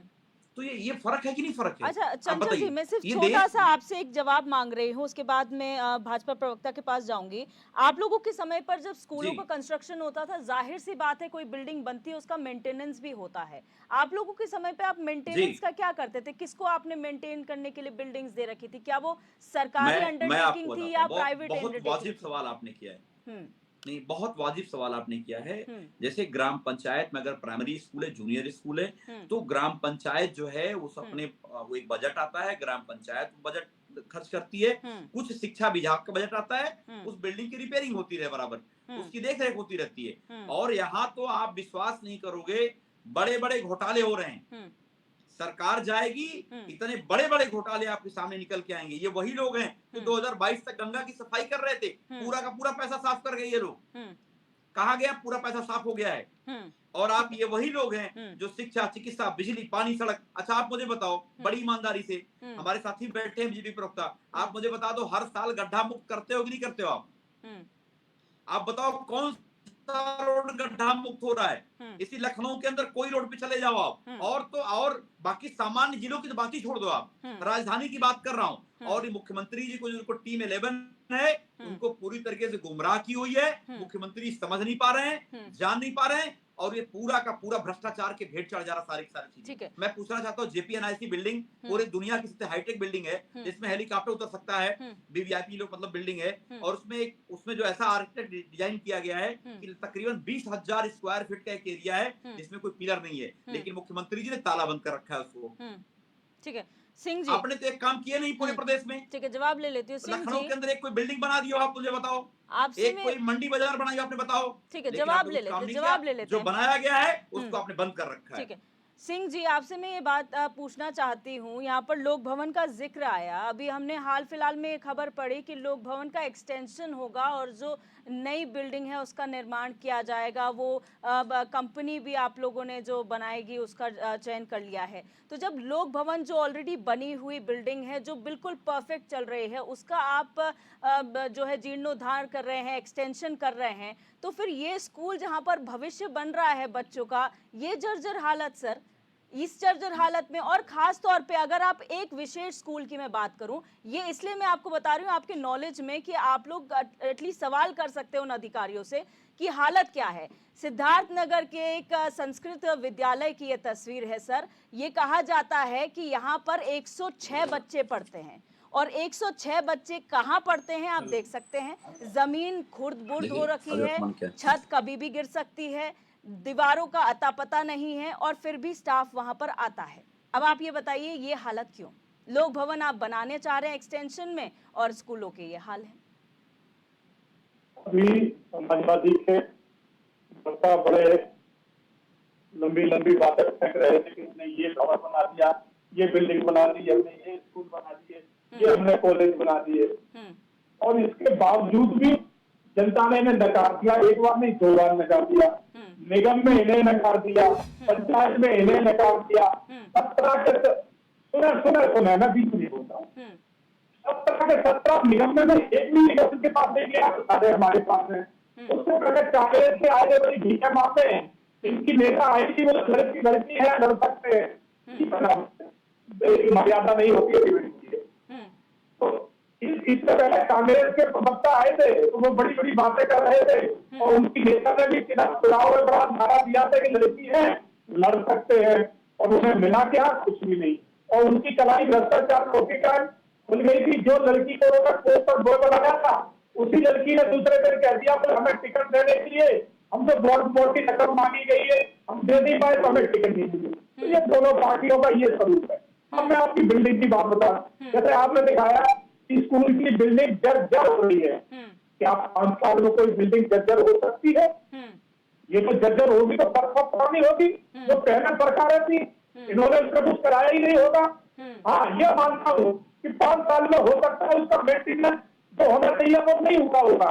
तो ये फर्क है कि नहीं फर्क है? अच्छा चंचल जी, मैं सिर्फ छोटा सा आपसे एक जवाब मांग रही हूँ, उसके बाद मैं भाजपा प्रवक्ता के पास जाऊंगी। आप लोगों के समय पर जब स्कूलों का कंस्ट्रक्शन होता था, जाहिर सी बात है कोई बिल्डिंग बनती है उसका मेंटेनेंस भी होता है। आप लोगों के समय पे आप मेंटेनेंस का क्या करते थे? किसको आपने मेंटेन करने के लिए बिल्डिंग्स दे रखी थी? क्या वो सरकारी अंडरटेकिंग थी या प्राइवेट अंडरटेकिंग? बहुत वाजिब सवाल आपने किया है। नहीं, बहुत वाजिब सवाल आपने किया है। जैसे ग्राम पंचायत में अगर प्राइमरी स्कूल है, जूनियर स्कूल है, तो ग्राम पंचायत जो है उस अपने वो एक बजट आता है, ग्राम पंचायत बजट खर्च करती है। कुछ शिक्षा विभाग का बजट आता है, उस बिल्डिंग की रिपेयरिंग होती रहे बराबर, उसकी देख रेख होती रहती है। और यहाँ तो आप विश्वास नहीं करोगे, बड़े बड़े घोटाले हो रहे हैं। सरकार जाएगी, इतने बड़े बड़े घोटाले आपके सामने निकल के आएंगे। ये वही लोग हैं जो 2022 तक गंगा की सफाई कर रहे थे, पूरा का पूरा पैसा साफ कर गए ये लोग। कहा गया पूरा पैसा साफ हो गया है। और आप ये वही लोग हैं जो शिक्षा, चिकित्सा, बिजली, पानी, सड़क। अच्छा आप मुझे बताओ बड़ी ईमानदारी से, हमारे साथी बैठे हैं बीजेपी प्रवक्ता, आप मुझे बता दो हर साल गड्ढा मुक्त करते हो कि नहीं करते हो? आप बताओ कौन रोड गड्ढा मुक्त हो रहा है? इसी लखनऊ के अंदर कोई रोड पे चले जाओ आप, और बाकी सामान्य जिलों की तो बात ही छोड़ दो आप, राजधानी की बात कर रहा हूँ। और ये मुख्यमंत्री जी को जिनको टीम 11 है, उनको पूरी तरीके से गुमराह की हुई है। मुख्यमंत्री समझ नहीं पा रहे हैं, जान नहीं पा रहे हैं, और ये पूरा का पूरा भ्रष्टाचार के भेंट चढ़ जा रहा सारी चीजें। मैं पूछना चाहता हूँ, JPNIC बिल्डिंग पूरी दुनिया की सबसे हाईटेक बिल्डिंग है, जिसमें हेलीकॉप्टर उतर सकता है, VIP लोग मतलब बिल्डिंग है। और उसमें जो ऐसा आर्किटेक्ट डिजाइन किया गया है कि तकरीबन 20,000 स्क्वायर फीट का एक एरिया है जिसमें कोई पिलर नहीं है, लेकिन मुख्यमंत्री जी ने ताला बंद कर रखा है उसको। ठीक है सिंह जी, आपने तो एक काम किया नहीं पूरे प्रदेश में। ठीक है, जवाब ले लेती हूँ। लखनऊ के अंदर एक कोई बिल्डिंग बना दी हो आप, मुझे बताओ। आपसे एक कोई मंडी बाजार बनाई आपने, बताओ। ठीक है, जवाब ले लेते जो बनाया गया है उसको आपने बंद कर रखा है। ठीक है सिंह जी, आपसे मैं ये बात पूछना चाहती हूँ, यहाँ पर लोक भवन का जिक्र आया। अभी हमने हाल फिलहाल में एक खबर पढ़ी कि लोक भवन का एक्सटेंशन होगा और जो नई बिल्डिंग है उसका निर्माण किया जाएगा। वो कंपनी भी आप लोगों ने जो बनाएगी उसका चयन कर लिया है। तो जब लोक भवन जो ऑलरेडी बनी हुई बिल्डिंग है, जो बिल्कुल परफेक्ट चल रही है, उसका आप जो है जीर्णोद्धार कर रहे हैं, एक्सटेंशन कर रहे हैं, तो फिर ये स्कूल जहाँ पर भविष्य बन रहा है बच्चों का, ये जर्जर हालत सर, इस जर्जर हालत में। और खास तौर पे अगर आप एक विशेष स्कूल की मैं बात करूं, ये इसलिए मैं आपको बता रही हूं आपके नॉलेज में कि आप लोग एटलीस्ट सवाल कर सकते हो उन अधिकारियों से कि हालत क्या है। सिद्धार्थ नगर के एक संस्कृत विद्यालय की ये तस्वीर है सर। ये कहा जाता है कि यहाँ पर 106 बच्चे पढ़ते हैं, और 106 बच्चे कहाँ पढ़ते हैं आप देख सकते हैं। जमीन खुर्द-बुर्द हो रखी है, छत कभी भी गिर सकती है, दीवारों का अता पता नहीं है, और फिर भी स्टाफ वहां पर आता है। अब आप ये बताइए ये हालत क्यों? लोक भवन आप बनाने चाह रहे हैं एक्सटेंशन में, और स्कूलों के ये हाल है। अभी समाजवादी के बता बड़े लंबी बातें फेंक रहे थे कि हमने ये भवन बना दिया, ये बिल्डिंग बना दी, हमने ये स्कूल बना दिए, ये हमने कॉलेज बना दिए, और इसके बावजूद भी जनता ने इन्हें नकार दिया। एक बार नहीं 2 बार नकार दिया। निगम में इन्हें नकार दिया, पंचायत में इन्हें नकार दिया। 17 के सुना मैं बीच में बोलता हूँ, 17 के 17 निगम में एक भी निगम के पास नहीं गया, हमारे पास है। उससे पहले कांग्रेस के आए बड़ी भीखे मारते हैं, इनकी नेता आएगी वो लड़की है, लड़ सकते हैं, मर्यादा नहीं होती है। तो इससे पहले कांग्रेस के प्रवक्ता आए थे तो वो बड़ी बातें कर रहे थे, और उनकी नेता ने भी चुनाव में बड़ा नारा दिया था कि लड़की है, लड़ सकते हैं, और उन्हें मिला क्या? कुछ भी नहीं। और उनकी कलाई भ्रष्टाचार होती का खुल गई थी। जो लड़की को पोस्टर बोर्ड लगाया था, उसी लड़की ने दूसरे दिन कह दिया कि हमें टिकट देने के लिए हमसे वोट की रकम मांगी गई है, हम दे नहीं पाए तो हमें टिकट नहीं मिली। तो ये दोनों पार्टियों का ये स्वरूप है। अब मैं आपकी बिल्डिंग की बात बता, जैसे आपने दिखाया स्कूल की बिल्डिंग जर्जर हो रही है। क्या 5 साल में कोई बिल्डिंग जर्जर हो सकती है? ये तो जर्जर होगी तो पुरानी होगी, जो पहले सरकारें थी इन्होंने उसका कुछ कराया ही नहीं होगा। हाँ, ये मानता हूँ कि 5 साल में हो सकता है उसका मेंटेनेंस जो होना चाहिए वो नहीं हुआ होगा,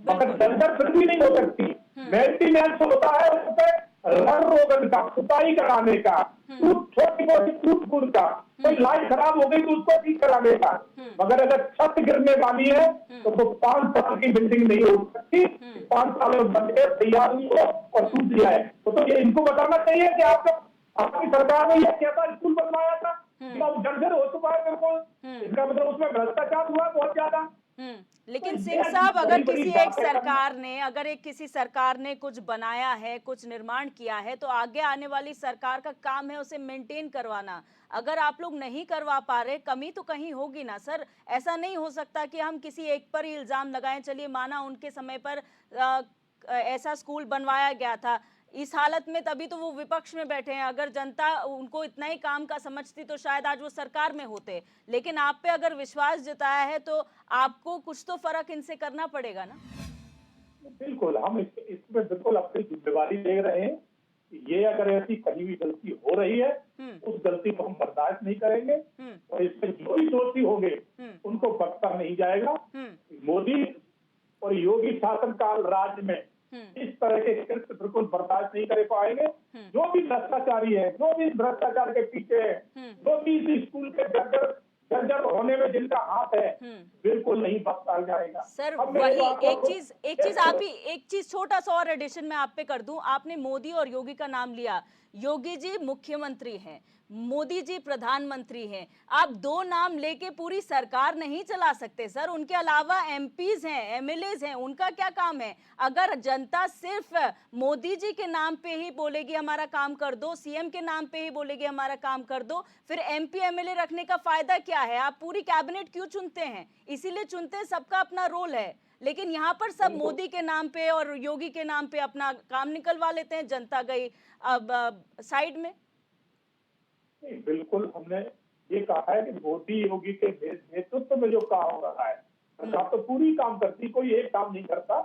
मगर जर्जर फिर भी नहीं हो सकती। मेंटेनेंस होता है उसपे रण रोगन का, खुदाई कराने का, छोटी मोटी टूट फूट का, कोई लाइट खराब हो गई तो उसको ठीक कराने का। मगर अगर छत गिरने वाली है तो वो 5 साल की बिल्डिंग नहीं हो सकती, 5 साल में बन के तैयार हुई हो और टूट गया है। तो ये इनको बताना चाहिए कि आपकी सरकार ने ये कैसा स्कूल बनवाया था, जर्जर हो चुका है बिल्कुल। इसका मतलब उसमें भ्रष्टाचार हुआ बहुत ज्यादा। लेकिन तो सिंह ये साहब, अगर बड़ी-बड़ी किसी बातें किसी सरकार ने कुछ बनाया है, कुछ निर्माण किया है, तो आगे आने वाली सरकार का काम है उसे मेंटेन करवाना। अगर आप लोग नहीं करवा पा रहे, कमी तो कहीं होगी ना सर। ऐसा नहीं हो सकता कि हम किसी एक पर ही इल्जाम लगाएं। चलिए माना उनके समय पर ऐसा स्कूल बनवाया गया था, इस हालत में तभी तो वो विपक्ष में बैठे हैं। अगर जनता उनको इतना ही काम का समझती तो शायद आज वो सरकार में होते। लेकिन आप पे अगर विश्वास जताया है तो आपको कुछ तो फर्क इनसे करना पड़ेगा ना। बिल्कुल, हम इसमें बिल्कुल अपनी जिम्मेवारी ले रहे हैं। ये अगर ऐसी कहीं भी गलती हो रही है, उस गलती को हम बर्दाश्त नहीं करेंगे और इसमें जो भी दोषी होंगे उनको बख्शा नहीं जाएगा। मोदी और योगी शासनकाल राज्य में इस तरह के कृत्य बिल्कुल बर्दाश्त नहीं कर पाएंगे। जो भी भ्रष्टाचारी है, जो भी भ्रष्टाचार के पीछे है, जो भी इस स्कूल के जर्जर होने में जिनका हाथ है, बिल्कुल नहीं बख्शा जाएगा। सर वही एक चीज छोटा सा और एडिशन में आप पे कर दूं। आपने मोदी और योगी का नाम लिया। योगी जी मुख्यमंत्री हैं, मोदी जी प्रधानमंत्री हैं। आप दो नाम लेके पूरी सरकार नहीं चला सकते सर। उनके अलावा एमपीज हैं, एमएलएज हैं, उनका क्या काम है? अगर जनता सिर्फ मोदी जी के नाम पे ही बोलेगी हमारा काम कर दो, सीएम के नाम पे ही बोलेगी हमारा काम कर दो, फिर एमपी एमएलए रखने का फायदा क्या है? आप पूरी कैबिनेट क्यों चुनते हैं? इसीलिए चुनते हैं, सबका अपना रोल है। लेकिन यहाँ पर सब मोदी के नाम पे और योगी के नाम पे अपना काम निकलवा लेते हैं। जनता गई अब साइड में। बिल्कुल, हमने ये कहा है कि मोदी योगी के नेतृत्व में जो काम हो रहा है, सरकार तो पूरी काम करती, कोई एक काम नहीं करता,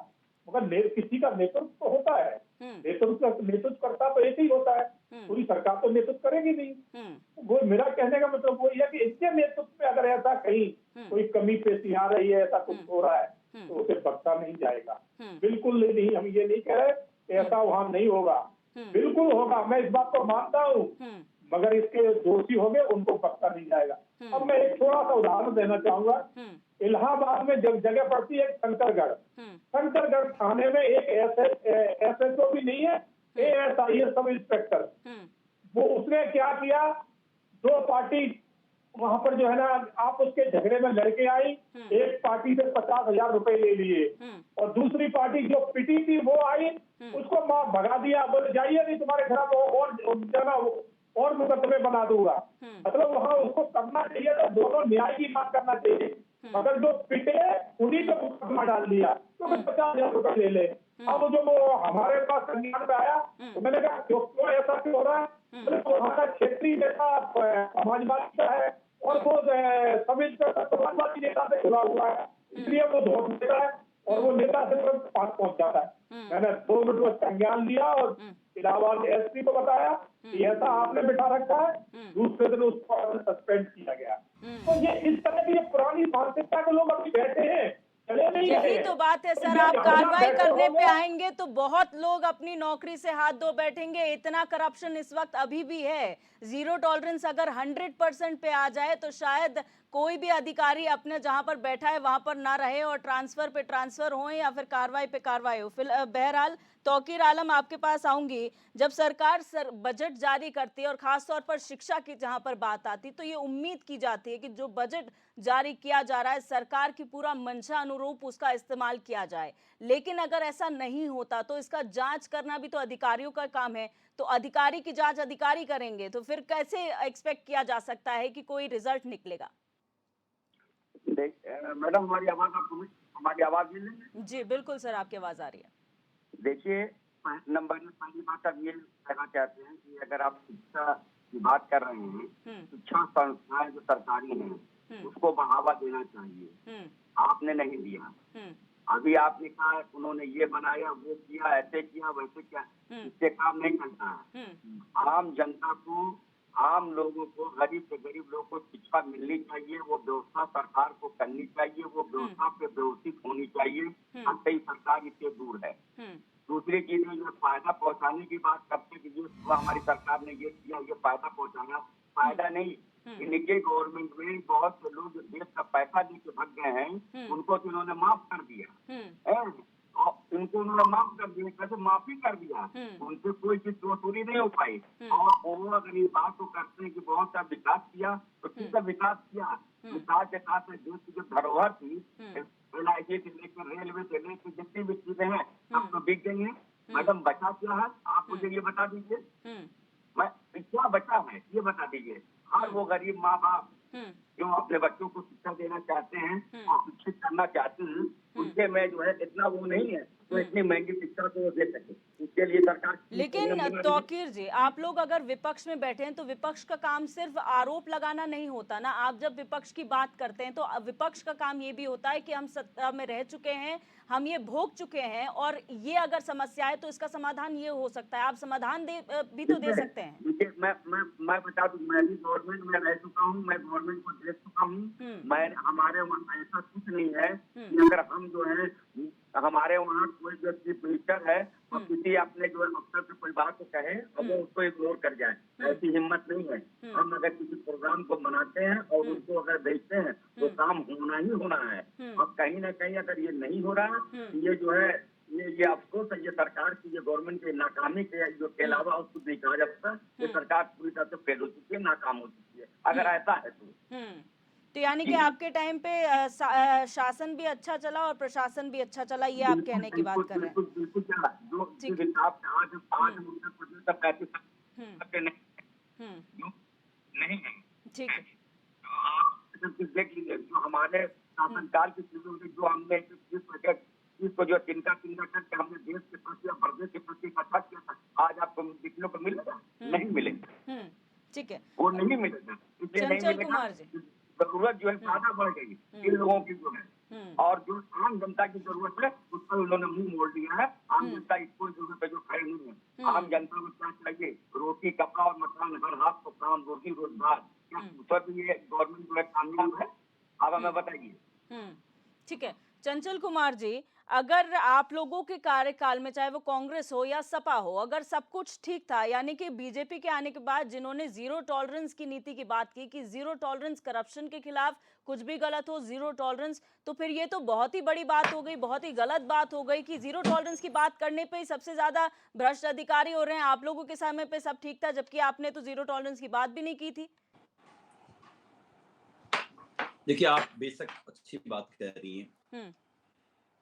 मगर किसी का नेतृत्व तो होता है। नेतृत्व करता तो एक ही होता है, पूरी सरकार तो नेतृत्व करेगी नहीं। वो मेरा कहने का मतलब वो है कि इनके नेतृत्व में अगर ऐसा कहीं कोई कमी पेशी आ रही है, ऐसा कुछ हो रहा है, तो उसे बख्शा नहीं जाएगा। बिल्कुल नहीं, हम ये नहीं कह रहे कि ऐसा वहां नहीं होगा, बिल्कुल होगा, मैं इस बात को मानता हूँ, मगर इसके दोषी होंगे उनको बख्शा नहीं जाएगा। अब मैं एक थोड़ा सा उदाहरण देना चाहूंगा। इलाहाबाद में जब जगह पड़ती है शंकरगढ़ थाने में एक एसएचओ भी नहीं है, एएसआई सब इंस्पेक्टर। वो उसने क्या किया, दो पार्टी वहां पर जो है ना आपस के झगड़े में लड़के आई, एक पार्टी से 50,000 रुपए ले लिए और दूसरी पार्टी जो पिटी थी वो आई, उसको मां भगा दिया, बोले जाइए नहीं तुम्हारे खिलाफ और मुकदमे बना दूंगा। मतलब वहाँ उसको करना चाहिए तो दोनों न्याय की बात करना चाहिए, मगर जो पिटे उन्हीं को मुकदमा डाल दिया तो 50,000 रुपए ले ले। अब जो वो हमारे पास संज्ञान में आया तो मैंने कहा क्यों ऐसा क्यों हो रहा है? तो हमारा क्षेत्रीय नेता समाजवादी का है और वो समाजवादी नेता से खुला हुआ है, इसलिए वो धोख देता है और वो नेता से पास पहुंच जाता है। मैंने 2 मिनट में संज्ञान लिया और इलाहाबाद एसपी को बताया कि ऐसा आपने बिठा रखा है, दूसरे दिन उसको सस्पेंड किया गया। तो ये इस तरह की पुरानी मानसिकता के लोग अभी बैठे हैं, चले नहीं रहे। यही तो बात है सर, आप कार्रवाई करने पे आएंगे तो बहुत लोग अपनी नौकरी से हाथ धो बैठेंगे। इतना करप्शन इस वक्त अभी भी है। जीरो टॉलरेंस अगर 100% पे आ जाए तो शायद कोई भी अधिकारी अपने जहां पर बैठा है वहां पर ना रहे और ट्रांसफर पे ट्रांसफर हो या फिर कार्रवाई पे कार्रवाई हो। बहरहाल तौकीर आलम, आपके पास आऊंगी। जब सरकार बजट जारी करती है और खासतौर पर शिक्षा की जहां पर बात आती तो ये उम्मीद की जाती है कि जो बजट जारी किया जा रहा है सरकार की पूरा मंशा अनुरूप उसका इस्तेमाल किया जाए। लेकिन अगर ऐसा नहीं होता तो इसका जांच करना भी तो अधिकारियों का काम है। तो अधिकारी की जांच अधिकारी करेंगे तो फिर कैसे एक्सपेक्ट किया जा सकता है कि कोई रिजल्ट निकलेगा? मैडम हमारी आवाज मिल रही है? जी बिल्कुल सर, आपकी आवाज आ रही है। देखिए, पहली बात आप ये कहना चाहते हैं कि अगर आप शिक्षा की बात कर रहे हैं, शिक्षा संस्थाएं जो सरकारी हैं उसको बढ़ावा देना चाहिए, आपने नहीं दिया। अभी आपने कहा उन्होंने ये बनाया, वो किया, ऐसे किया, वैसे किया, इससे काम नहीं चलता है। आम जनता को, आम लोगों को, गरीब से गरीब लोगों को शिक्षा मिलनी चाहिए, वो व्यवस्था सरकार को करनी चाहिए, वो व्यवस्था पे व्यवस्थित होनी चाहिए। कई सरकार इससे दूर है। दूसरी चीज में फायदा पहुंचाने की बात करते हैं कि जो हमारी सरकार ने ये किया, ये फायदा पहुंचाना, फायदा नहीं। इनके गवर्नमेंट में बहुत से लोग जो देश का पैसा दे के भाग गए हैं, उनको तो इन्होंने माफ कर दिया, और उनको उन्होंने माफ कर दिया, कैसे माफी कर दिया, उनसे कोई चीज वसूली नहीं हो पाई। और वो अगर ये बात को करते हैं कि बहुत सा विकास किया, तो ठीक है विकास किया, विकास के साथ देश की जो धरोहर थी, LIC से लेकर रेलवे से लेकर जितनी भी चीजें हैं सब तो बिक गई हैं। मैडम बचा क्या है, आप मुझे ये बता दीजिए, मैं क्या बचा है ये बता दीजिए। हर वो गरीब माँ बाप जो अपने बच्चों को शिक्षा देना चाहते हैं और शिक्षित करना चाहते हैं, उनके में जो है इतना वो नहीं है तो इतनी महंगी शिक्षा को वो दे सके, उसके लिए सरकार। लेकिन तौकीर जी, आप लोग अगर विपक्ष में बैठे हैं तो विपक्ष का काम सिर्फ आरोप लगाना नहीं होता ना। आप जब विपक्ष की बात करते हैं तो विपक्ष का काम ये भी होता है कि हम सत्ता में रह चुके हैं, हम ये भोग चुके हैं, और ये अगर समस्या है तो इसका समाधान ये हो सकता है। आप समाधान भी तो दे सकते हैं। मैं बता दूं, मैं भी गवर्नमेंट में रह चुका हूँ, मैं गवर्नमेंट को देख चुका हूँ। मैं हमारे वहाँ ऐसा कुछ नहीं है कि अगर हम जो है हमारे वहाँ कोई जो चीफ मिनिस्टर है और किसी अपने जो अफसर से कोई बात को कहे और वो उसको इग्नोर कर जाए, ऐसी हिम्मत नहीं है। हम अगर किसी प्रोग्राम को मनाते हैं और उसको अगर भेजते हैं तो काम होना ही होना है। और कहीं ना कहीं अगर ये नहीं हो रहा, ये जो है ये अफसोस है, ये सरकार की, ये गवर्नमेंट की नाकामी के जो के अलावा उसको नहीं कहा जा सकता। ये सरकार पूरी तरह से फेल हो चुकी है, नाकाम हो चुकी है, अगर ऐसा है तो यानी कि आपके टाइम पे शासन भी अच्छा चला और प्रशासन भी अच्छा चला, ये आप कहने की बात कर रहे हैं। बिल्कुल चला। जो आज उत्तर प्रदेश तक कहते नहीं है, ठीक है। आप देख लीजिए जो हमारे शासनकाल की चीजों जो हमने इसको जो चिंता करके हमने देश के प्रति या प्रदेश के प्रति इकट्ठा किया था, आज आपको देखने को मिलेगा? नहीं मिलेगा। ठीक है, वो नहीं मिलेगा। इसलिए नहीं चंचल मिलेगा। कुमार जी, जरूरत जो है ज्यादा बढ़ गई इन लोगों की जो है, और जो आम जनता की जरूरत है उस पर उन्होंने मुंह मोड़ दिया है। आम जनता की कोई जरूरत है जो खड़े नहीं है। आम जनता को क्या चाहिए? रोटी, कपड़ा और मकान, हर हाथ को काम, रोटी, रोजगार। क्या ये गवर्नमेंट जो है कामयाब है? अब हमें बताइए। ठीक है, चंचल कुमार जी, अगर आप लोगों के कार्यकाल में, चाहे वो कांग्रेस हो या सपा हो, अगर सब कुछ ठीक था, यानी कि बीजेपी के आने के बाद जिन्होंने जीरो टॉलरेंस की नीति की बात की कि जीरो टॉलरेंस करप्शन के खिलाफ, कुछ भी गलत हो जीरो टॉलरेंस, तो फिर ये तो बहुत ही बड़ी बात हो गई, बहुत ही गलत बात हो गई कि जीरो टॉलरेंस की बात करने पे ही सबसे ज्यादा भ्रष्ट अधिकारी हो रहे हैं। आप लोगों के समय पे सब ठीक था, जबकि आपने तो जीरो टॉलरेंस की बात भी नहीं की थी। देखिए, आप बेशक अच्छी बात कह रही हैं।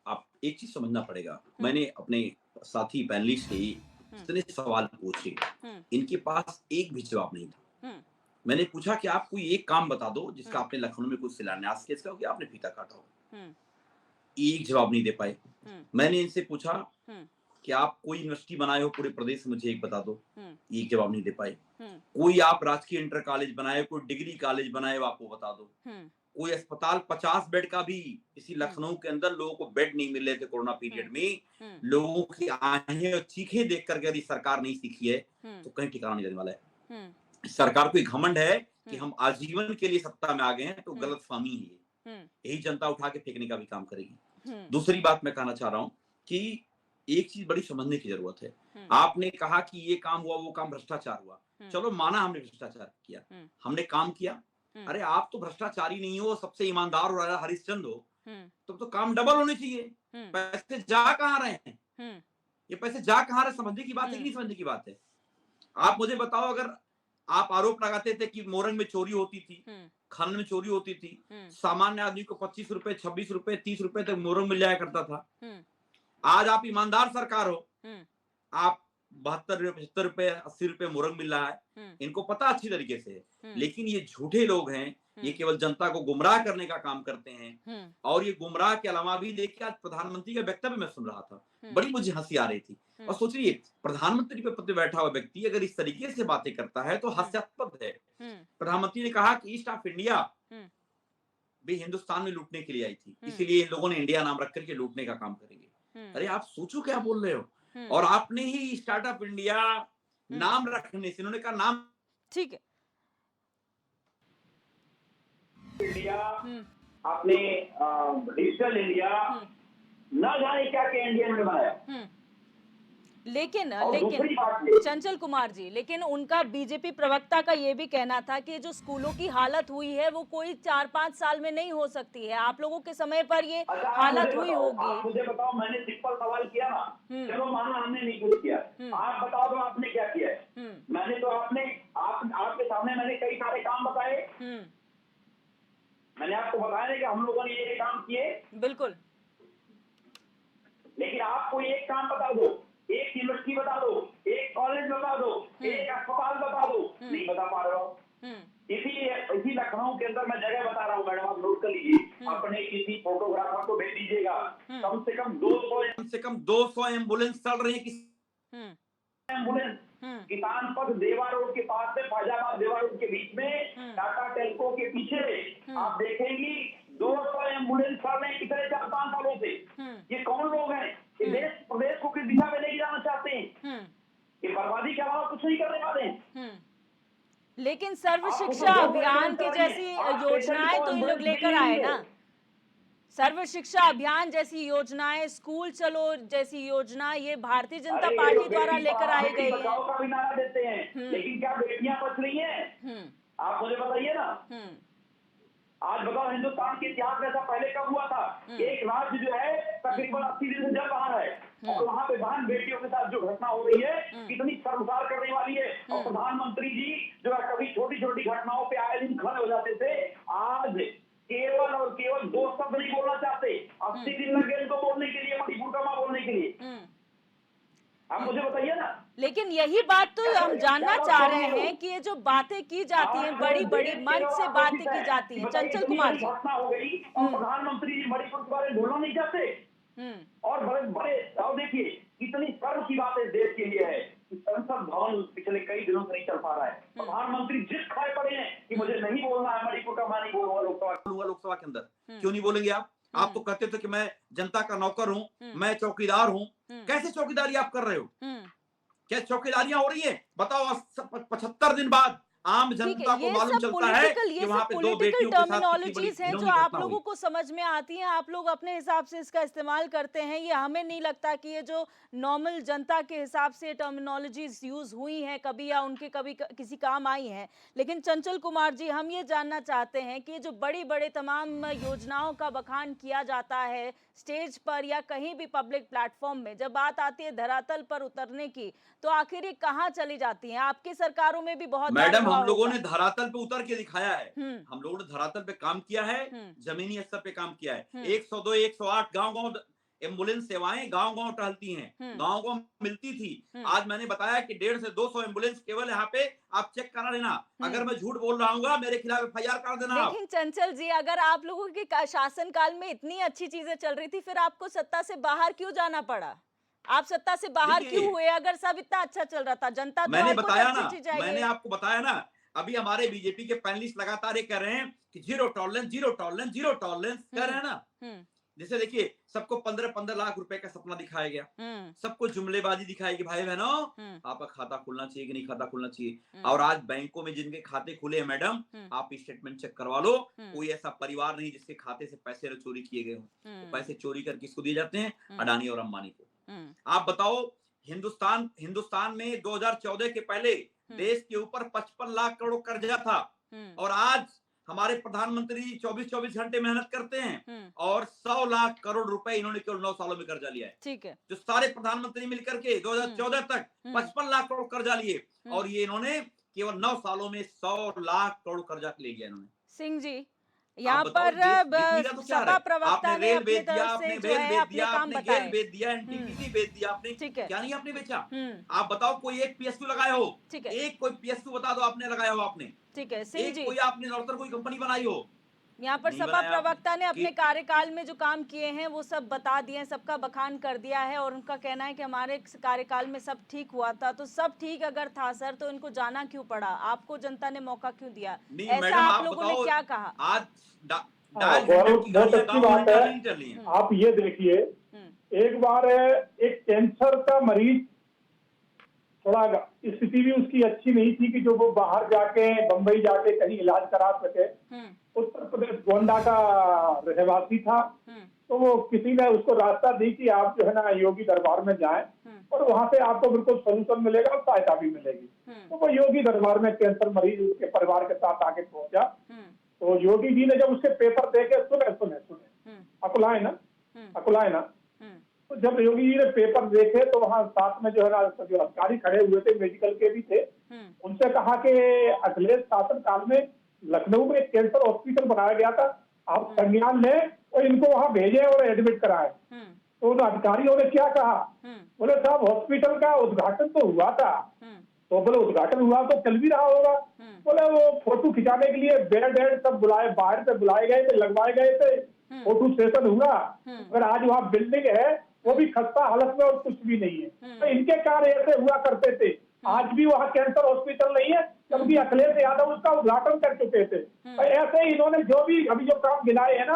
आप एक चीज समझना पड़ेगा, मैंने अपने साथी पैनलिस्ट से इतने सवाल पूछे, इनके पास एक भी जवाब नहीं था। मैंने पूछा कि आप कोई एक काम बता दो जिसका आपने लखनऊ में कुछ शिलान्यास किया, इसका आपने फीता काटा हो, एक जवाब नहीं दे पाए। मैंने इनसे पूछा कि आप कोई यूनिवर्सिटी बनाए हो पूरे प्रदेश में, मुझे एक बता दो, एक जवाब नहीं दे पाए। कोई आप राजकीय इंटर कॉलेज बनाए, कोई डिग्री कॉलेज बनाए हो, आप वो बता दो। कोई अस्पताल 50 बेड का भी इसी लखनऊ के अंदर लोगों को बेड नहीं मिल रहे थे कोरोना पीरियड में, लोगों की आहें और चीखें देख करके यदि सरकार नहीं सीखी है तो कहीं ठिकाना नहीं लगने वाला है। सरकार को एक घमंड है कि हम आजीवन के लिए सत्ता में आ गए हैं, तो गलतफहमी है, यही जनता उठा के फेंकने का भी काम करेगी। दूसरी बात मैं कहना चाह रहा हूँ कि एक चीज बड़ी समझने की जरूरत है। आपने कहा कि ये काम हुआ, वो काम भ्रष्टाचार हुआ, चलो माना हमने भ्रष्टाचार किया, हमने काम किया। अरे आप तो भ्रष्टाचारी नहीं हो, सबसे ईमानदार और हरिश्चंद्र हो, तो काम डबल होने चाहिए। पैसे जा कहां रहे हैं? ये पैसे जा कहां रहे, समझने की बात है कि नहीं समझने की बात है? आप मुझे बताओ, अगर आप आरोप लगाते थे कि मोरंग में चोरी होती थी, खनन में चोरी होती थी, सामान्य आदमी को 25 रुपए, 26 रुपए, 30 रुपए तक मोरंग मिल जाया करता था। आज आप ईमानदार सरकार हो, आप 72 रुपए, 75 रुपए, 80 रुपए मोरंग मिल रहा है, इनको पता अच्छी तरीके से। लेकिन ये झूठे लोग हैं, ये केवल जनता को गुमराह करने का काम करते हैं। और ये गुमराह के अलावा भी देखिए, आज प्रधानमंत्री का वक्तव्य मैं सुन रहा था, बड़ी मुझे हंसी आ रही थी। और सोच रही प्रधानमंत्री पे पद पे बैठा हुआ व्यक्ति अगर इस तरीके से बातें करता है तो हास्यास्पद है। प्रधानमंत्री ने कहा कि ईस्ट ऑफ इंडिया भी हिंदुस्तान में लूटने के लिए आई थी, इसीलिए इन लोगों ने इंडिया नाम रख करके लूटने का काम करेंगे। अरे आप सोचो क्या बोल रहे हो। और आपने ही स्टार्टअप इंडिया नाम रखने से, इन्होंने कहा नाम ठीक है, इंडिया, आपने डिजिटल इंडिया, न जाने क्या क्या इंडिया ने बनाया। लेकिन और दूसरी बात लेकिन चंचल कुमार जी, लेकिन उनका बीजेपी प्रवक्ता का ये भी कहना था कि जो स्कूलों की हालत हुई है वो कोई 4-5 साल में नहीं हो सकती है। आप लोगों के समय पर ये हालत हुई होगी। आप मुझे बताओ, मैंने सिंपल सवाल किया ना, चलो मानो हमने नहीं कुछ किया, आप बताओ तो आपने क्या किया है? मैंने तो आपके सामने मैंने कई सारे काम बताए। मैंने आपको बताया कि हम लोगों ने ये काम किए, बिल्कुल। लेकिन आप कोई एक काम बता दो, एक यूनिवर्सिटी बता दो, एक कॉलेज बता दो, एक अस्पताल बता दो, नहीं बता पा रहे हो। इसी लखनऊ के अंदर मैं जगह बता रहा हूँ मैडम, आप नोट कर लीजिए, अपने किसी फोटोग्राफर को भेज दीजिएगा, कम से कम 200 एम्बुलेंस चल रही है। एम्बुलेंस किसान पथ देवा रोड के पास में, फैजाबाद देवा रोड के बीच में, टाटा टेल्को के पीछे आप देखेंगी 200 एम्बुलेंस चल रहे हैं पिछले 4-5 सालों से। ये कौन लोग हैं? ये देश प्रदेश को किस दिशा में लेके जाना चाहते हैं? ये बर्बादी के अलावा कुछ नहीं करने वाले हैं। लेकिन सर्व शिक्षा अभियान की जैसी योजनाएं तो ये लोग लेकर आए ना। सर्व शिक्षा अभियान जैसी योजनाएं, स्कूल चलो जैसी योजना, ये भारतीय जनता पार्टी द्वारा लेकर आई गई है। का भी नारा देते हैं, लेकिन क्या बेटियां बच रही हैं? आप मुझे बताइए ना। आज बताओ, हिंदुस्तान के इतिहास में ऐसा पहले कब हुआ था? एक राज्य जो है तकरीबन 80 दिन से जल रहा है और वहाँ पे बहन बेटियों के साथ जो घटना हो रही है कितनी शर्मसार करने वाली है। और प्रधानमंत्री जी जो है कभी छोटी छोटी घटनाओं पे आए दिन खड़े हो जाते थे, आज केवल और केवल 2 शब्द नहीं बोलना चाहते। 80 दिन लग गए इनको बोलने के लिए, मणिपुर का मां बोलने के लिए। आप मुझे बताइए ना। लेकिन यही बात तो हम जानना चाह रहे हैं कि ये जो बातें की जाती हैं, बड़ी बड़ी मंच से बातें की जाती हैं। चंचल कुमार जी, घटना हो गई और प्रधानमंत्री जी मणिपुर के बारे में बोलना नहीं चाहते। और बड़े बड़े, और देखिए कितनी गर्व की बात इस देश के लिए है कि संसद भवन पिछले कई दिनों से नहीं चल पा रहा है। प्रधानमंत्री जिद खाए पड़े हैं कि मुझे नहीं बोलना है, मणिपुर का मैं नहीं बोलूंगा लोकसभा के अंदर। क्यों नहीं बोलेंगे आप तो कहते थे कि मैं जनता का नौकर हूँ, मैं चौकीदार हूँ। कैसे चौकीदारी आप कर रहे हो? क्या चौकीदारियां हो रही है? बताओ, 75 दिन बाद आम जनता को मालूम चलता है कि वहाँ पे 2 बेटियों के साथ टर्मिनोलॉजीज हैं जो आप लोगों को समझ में आती हैं, आप लोग अपने हिसाब से इसका इस्तेमाल करते हैं। ये हमें नहीं लगता कि ये जो नॉर्मल जनता के हिसाब से टर्मिनोलॉजीज यूज हुई हैं कभी, या उनके कभी किसी काम आई हैं। लेकिन चंचल कुमार जी, हम ये जानना चाहते हैं कि जो बड़ी बड़े तमाम योजनाओं का बखान किया जाता है स्टेज पर या कहीं भी पब्लिक प्लेटफॉर्म में, जब बात आती है धरातल पर उतरने की, तो आखिर ये कहाँ चली जाती हैं? आपकी सरकारों में भी बहुत मैडम, हम लोगों ने धरातल पे उतर के दिखाया है। हम लोगों ने धरातल पे काम किया है, जमीनी स्तर पे काम किया है। 102, 108 गांव-गांव एम्बुलेंस सेवाएं गांव-गांव टहलती हैं, गांव-गांव मिलती थी। आज मैंने बताया कि 150 से 200 एम्बुलेंस केवल यहाँ पे आप चेक करा लेना। अगर मैं झूठ बोल रहा हूँ मेरे खिलाफ FIR कर देना। लेकिन चंचल जी, अगर आप लोगों के शासन काल में इतनी अच्छी चीजें चल रही थी, फिर आपको सत्ता से बाहर क्यों जाना पड़ा? आप सत्ता से बाहर क्यों हुए अगर सब इतना अच्छा चल रहा था? जनता तो मैंने आपको बताया अच्छी ना, चीज चाहिए। मैंने आपको बताया ना, अभी हमारे बीजेपी के पैनलिस्ट लगातार ये कह रहे हैं कि zero tolerance, zero tolerance, zero tolerance कह रहे हैं ना। जैसे देखिए, सबको 15-15 लाख रुपए का सपना दिखाया गया, सबको जुमलेबाजी दिखाई कि भाई बहनों आपका खाता खुलना चाहिए कि नहीं खाता खुलना चाहिए। और आज बैंकों में जिनके खाते खुले हैं मैडम, आप स्टेटमेंट चेक करवा लो, कोई ऐसा परिवार नहीं जिसके खाते से पैसे चोरी किए गए हों। पैसे चोरी कर किसको दिए जाते हैं? अडानी और अंबानी को। आप बताओ, हिंदुस्तान में 2014 के पहले देश के ऊपर 55 लाख करोड़ कर्जा था, और आज हमारे प्रधानमंत्री 24-24 घंटे मेहनत करते हैं और 100 लाख करोड़ रुपए इन्होंने केवल 9 सालों में कर्जा लिया है। ठीक है। जो सारे प्रधानमंत्री मिलकर के 2014 तक 55 लाख करोड़ कर्जा लिए, और ये इन्होंने केवल 9 सालों में 100 लाख करोड़ कर्जा ले लिया इन्होंने। सिंह जी, यहाँ पर सपा प्रवक्ता ने अपनी तरफ से जो है अपने काम बताए। बेच दिया, NTPC बेच दिया आपने, ठीक है। क्या नहीं आपने बेचा? आप बताओ, कोई एक PSU लगाए हो? ठीक है। एक कोई PSU बता दो आपने लगाया हो आपने? ठीक है सिंह जी, कोई आपने नौतर कोई कंपनी बनाई हो? यहाँ पर सपा प्रवक्ता ने अपने कार्यकाल में जो काम किए हैं वो सब बता दिए, सबका बखान कर दिया है, और उनका कहना है कि हमारे कार्यकाल में सब ठीक हुआ था। तो सब ठीक अगर था सर, तो इनको जाना क्यों पड़ा? आपको जनता ने मौका क्यों दिया? ऐसा आप लोगों ने क्या कहा? आज बहुत अच्छी बात है। आप ये देखिए, एक बार एक कैंसर का मरीज, थोड़ा स्थिति भी उसकी अच्छी नहीं थी कि जो वो बाहर जाके बंबई जाके कहीं इलाज करा सके। उत्तर प्रदेश गोंडा का रहवासी था, तो वो किसी ने उसको रास्ता दी कि आप जो है ना योगी दरबार में जाएं और वहां से आपको बिल्कुल सोल्यूशन मिलेगा और सहायता भी मिलेगी। तो वो योगी दरबार में कैंसर मरीज उसके परिवार के साथ आके पहुंचा। तो योगी जी ने जब उसके पेपर देखे, सुने अकुलाए ना, तो जब योगी जी ने पेपर देखे तो वहाँ साथ में जो है ना जो अधिकारी खड़े हुए थे, मेडिकल के भी थे, उनसे कहा कि अखिलेश शासन काल में लखनऊ में एक कैंसर हॉस्पिटल बनाया गया था, आप संज्ञान लें और इनको वहाँ भेजे और एडमिट कराए। तो उन अधिकारियों ने क्या कहा, बोले साहब हॉस्पिटल का उद्घाटन तो हुआ था। तो बोले उद्घाटन हुआ तो चल भी रहा होगा। बोले वो फोटो खिंचाने के लिए बेड सब बुलाए, बाहर से बुलाए गए थे, लगवाए गए थे, फोटो सेशन हुआ। अगर आज वहाँ बिल्डिंग है वो भी खस्ता हालत में और कुछ भी नहीं है। तो इनके कार्य ऐसे हुआ करते थे। आज भी वहाँ कैंसर हॉस्पिटल नहीं है, क्योंकि अखिलेश यादव उसका उद्घाटन कर चुके थे। तो ऐसे ही इन्होंने जो भी अभी जो काम गिनाए हैं ना,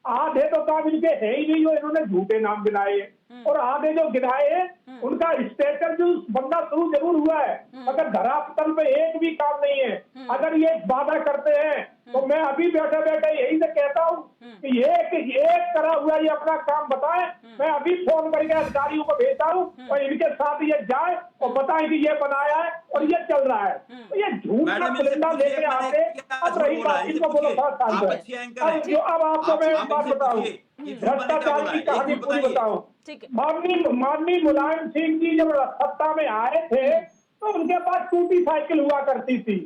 आधे तो काम इनके है ही नहीं, जो इन्होंने झूठे नाम गिनाए हैं, और आधे जो गिनाए हैं उनका स्टेटस जो बनना शुरू जरूर हुआ है, मगर धरातल पे एक भी काम नहीं है। अगर ये वादा करते हैं तो मैं अभी बैठे बैठे यही से कहता हूँ कि एक करा हुआ ये अपना काम बताएं। मैं अभी फोन करके अधिकारियों को भेजता हूँ और इनके साथ ये जाए और बताएं कि ये बनाया है और ये चल रहा है। तो ये झूठ का परिंदा लेके आते। अब रही बात, इनको बोलो जो अब आपको मैं एक बात बताऊँ, भ्रष्टाचार की कहानी पूरी बताऊँ। माननीय मुलायम सिंह जी जब सत्ता में आए थे तो उनके पास टूटी साइकिल हुआ करती थी,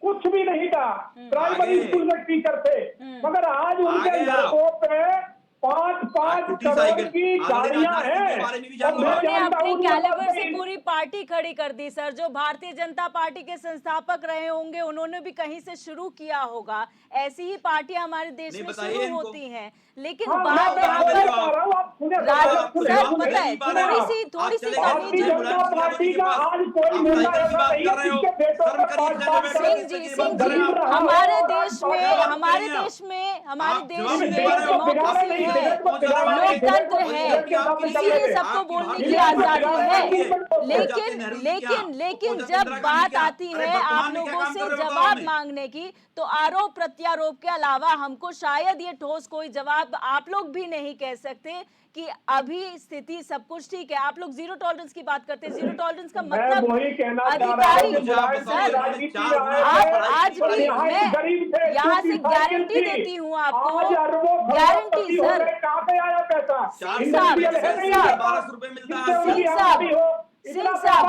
कुछ भी नहीं था, प्राइमरी स्कूल में टीचर थे, मगर आज उनके लड़कों पे 5-5 करोड़ की गाड़ियां हैं। उन्होंने अपनी कैलिबर से पूरी पार्टी खड़ी कर दी सर। जो भारतीय जनता पार्टी के संस्थापक रहे होंगे उन्होंने भी कहीं से शुरू किया होगा। ऐसी ही पार्टियां हमारे देश में शुरू होती हैं, लेकिन बात यहाँ पर सर पता है थोड़ी सी सिंह जी हमारे देश में डेमोक्रेसी है, लोकतंत्र है, इसीलिए सबको बोलने की आजादी है। लेकिन जब बात आती है आप लोगों से जवाब मांगने की, तो आरोप प्रत्यारोप के अलावा हमको शायद ये ठोस कोई जवाब आप लोग भी नहीं कह सकते कि अभी स्थिति सब कुछ ठीक है। आप लोग जीरो टॉलरेंस की बात करते हैं, जीरो टॉलरेंस का मतलब अधिकारी सर, आप आज भी मैं यहाँ से गारंटी देती हूँ आपको, गारंटी सर। सिंह साहब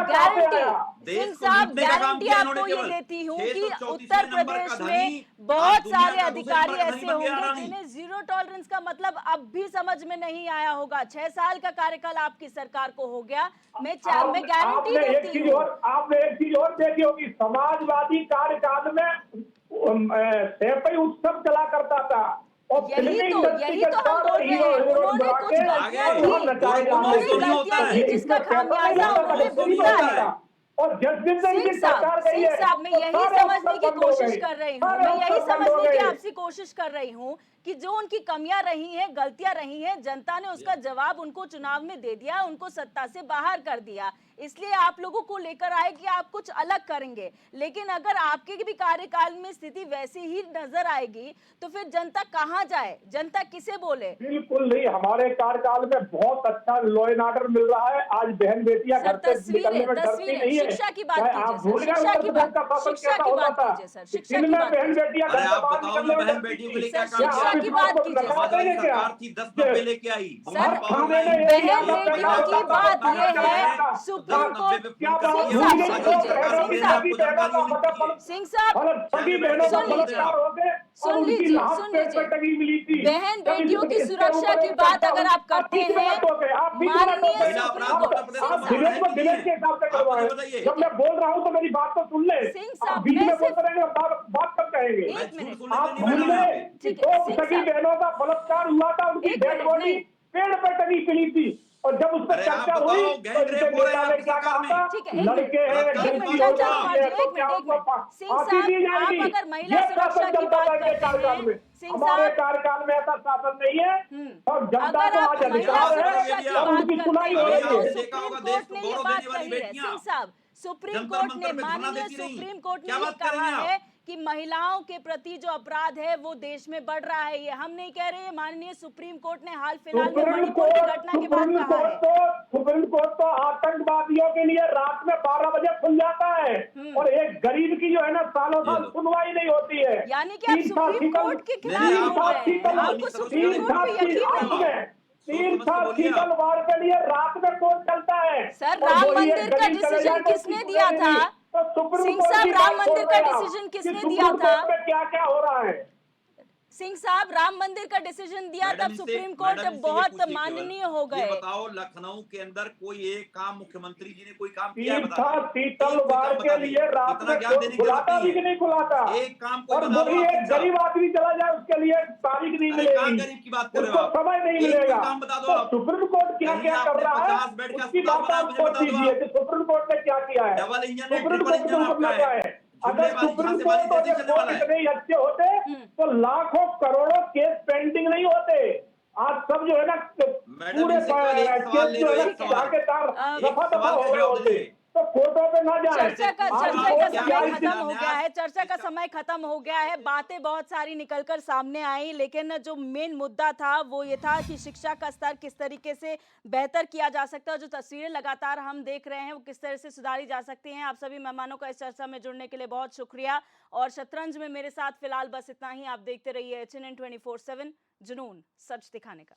गारंटी आपको ये देती हूँ कि उत्तर प्रदेश में बहुत सारे अधिकारी ऐसे होंगे जिन्हें जीरो टॉलरेंस का मतलब अब भी समझ में नहीं आया होगा। 6 साल का कार्यकाल आपकी सरकार को हो गया, मैं गारंटी देती हूँ। आपने एक चीज और देखी होगी, समाजवादी कार्यकाल में सैफई उत्सव चला करता था, यही तो हम बोल रहे हैं। उन्होंने कुछ गलतियां की जिसका खामियाजा उन्होंने भुगता है। और सिंह साहब मैं यही समझने की कोशिश कर रही हूँ, मैं यही समझने की आपसे कोशिश कर रही हूँ कि जो उनकी कमियां रही हैं, गलतियां रही हैं, जनता ने उसका जवाब उनको चुनाव में दे दिया, उनको सत्ता से बाहर कर दिया, इसलिए आप लोगों को लेकर आए कि आप कुछ अलग करेंगे। लेकिन अगर आपके भी कार्यकाल में स्थिति वैसी ही नजर आएगी तो फिर जनता कहाँ जाए, जनता किसे बोले? बिल्कुल नहीं, हमारे कार्यकाल में बहुत अच्छा लॉ एंड ऑर्डर मिल रहा है। आज बहन बेटियां घर से निकलने में डरती नहीं है। शिक्षा की बात कीजिए, शिक्षा की बात कीजिए सर, शिक्षा की बात बहन बेटियां घर से बाहर निकलने में डरती थी। शिक्षा की बात कीजिए सरकार थी 10 नब्बे लेके आई। सर बहन बेटियों की बात ये है, सुप्रीम कोर्ट सिंह साहब सुन लीजिए, बहन बेटियों की सुरक्षा की बात अगर आप करते हैं, माननीय सुप्रीम कोर्ट जब मैं बोल रहा हूँ तो मेरी बात तो सुन ले। सिंह साहब बात कब कहेंगे? आप भूल गए सगी बहनों का बलात्कार हुआ था, उनकी डेड बॉडी पेड़ पर टंगी मिली थी, और जब उस पर चर्चा हुई तो उनके नेता ने क्या कहा था, लड़के हैं हमारे कार्यकाल में ऐसा शासन नहीं है, और जनता को आज अधिकार है और उनकी सुनाई हो रही है। सिंह साहब सुप्रीम जंतर कोर्ट ने, मंतर पे धरना माननीय देती रही। सुप्रीम कोर्ट ने क्या ये बात कर रही कहा हैं आप? है कि महिलाओं के प्रति जो अपराध है वो देश में बढ़ रहा है। ये हम नहीं कह रहे, माननीय सुप्रीम कोर्ट ने हाल फिलहाल में मणिपुर की घटना के बाद कहा है। सुप्रीम कोर्ट तो आतंकवादियों के लिए रात में 12 बजे खुल जाता है और एक गरीब की जो है ना सालों साल सुनवाई नहीं होती है। यानी कि आप सुप्रीम कोर्ट के खिलाफ हो रहे हैं। आपको सुप्रीम कोर्ट पे यकीन नहीं है। 3 साल शीतलवाड़ के लिए रात में कोर्ट चलता है। सर, और राम बोलिए मंदिर का गरीब चले डिसीजन जाए तो किसने उसकी दिया सुनवाई था? नहीं। तो सुप्रीम सिंह कोर्ट साहब, की राम बात मंदिर छोड़ का रहे हैं आप डिसीजन कि किसने सुप्रीम दिया था? कोर्ट में क्या क्या हो रहा है। सिंह साहब, राम मंदिर का डिसीजन दिया मैडम तब इसे- सुप्रीम मैडम कोर्ट इसे ये बहुत पूछिए केवल, माननीय हो ये गए। बताओ लखनऊ के अंदर कोई एक काम मुख्यमंत्री जी ने कोई काम किया है? तीर्था बता दीजिए। शीतलवाड़ एक कोई के काम लिए बता रात दीजिए। में इतना ज्ञान देने की खुलाता जरूरत भी कि नहीं खुलाता। एक काम कोई और बता दो बोलिए आप एक सिंह साहब। गरीब आदमी चला जाए उसके लिए तारीख नहीं अरे कहाँ मिलेगी, गरीब की बात कर रहे हो उसको आप? समय नहीं एक कोई मिलेगा। काम बता दो तो आप। सुप्रीम कोर्ट क्या कहीं क्या कर आपने रहा है 50 बेड का उसकी अस्पताल बात बनाया, आप मुझे छोड़ बता दो दीजिए आप। कि सुप्रीम कोर्ट ने क्या किया है। डबल इंजन है, सुप्रीम ट्रिपल कोर्ट इंजन को आपका समझना है। क्या है। अगर जुमलेबाजी, सुप्रीम झांसेबाजी कोर्ट और जैसे चलने कोर्ट वाला है। इतने ही अच्छे होते तो लाखों करोड़ों केस पेंडिंग नहीं होते। आज सब जो है ना मैडम पूरे इनसे केवल एक केस सवाल ले जो लो, है ना एक सवाल। के तार एक दफा दफा सवाल हो का गए जवाब होते दीजिए। तो कोर्टों पे ना जाए। चर्चा का आज समय कोर्ट क्या खत्म हो न्यास- गया है। चर्चा का समय खत्म हो गया है। बातें बहुत सारी निकलकर सामने आई, लेकिन जो मेन मुद्दा था वो ये था कि शिक्षा का स्तर किस तरीके से बेहतर किया जा सकता है। जो तस्वीरें लगातार हम देख रहे हैं वो किस तरह से सुधारी जा सकती हैं। आप सभी मेहमानों का इस चर्चा में जुड़ने के लिए बहुत शुक्रिया। और शतरंज में मेरे साथ फिलहाल बस इतना ही। आप देखते रहिए HNN 24/7, जुनून सच दिखाने का।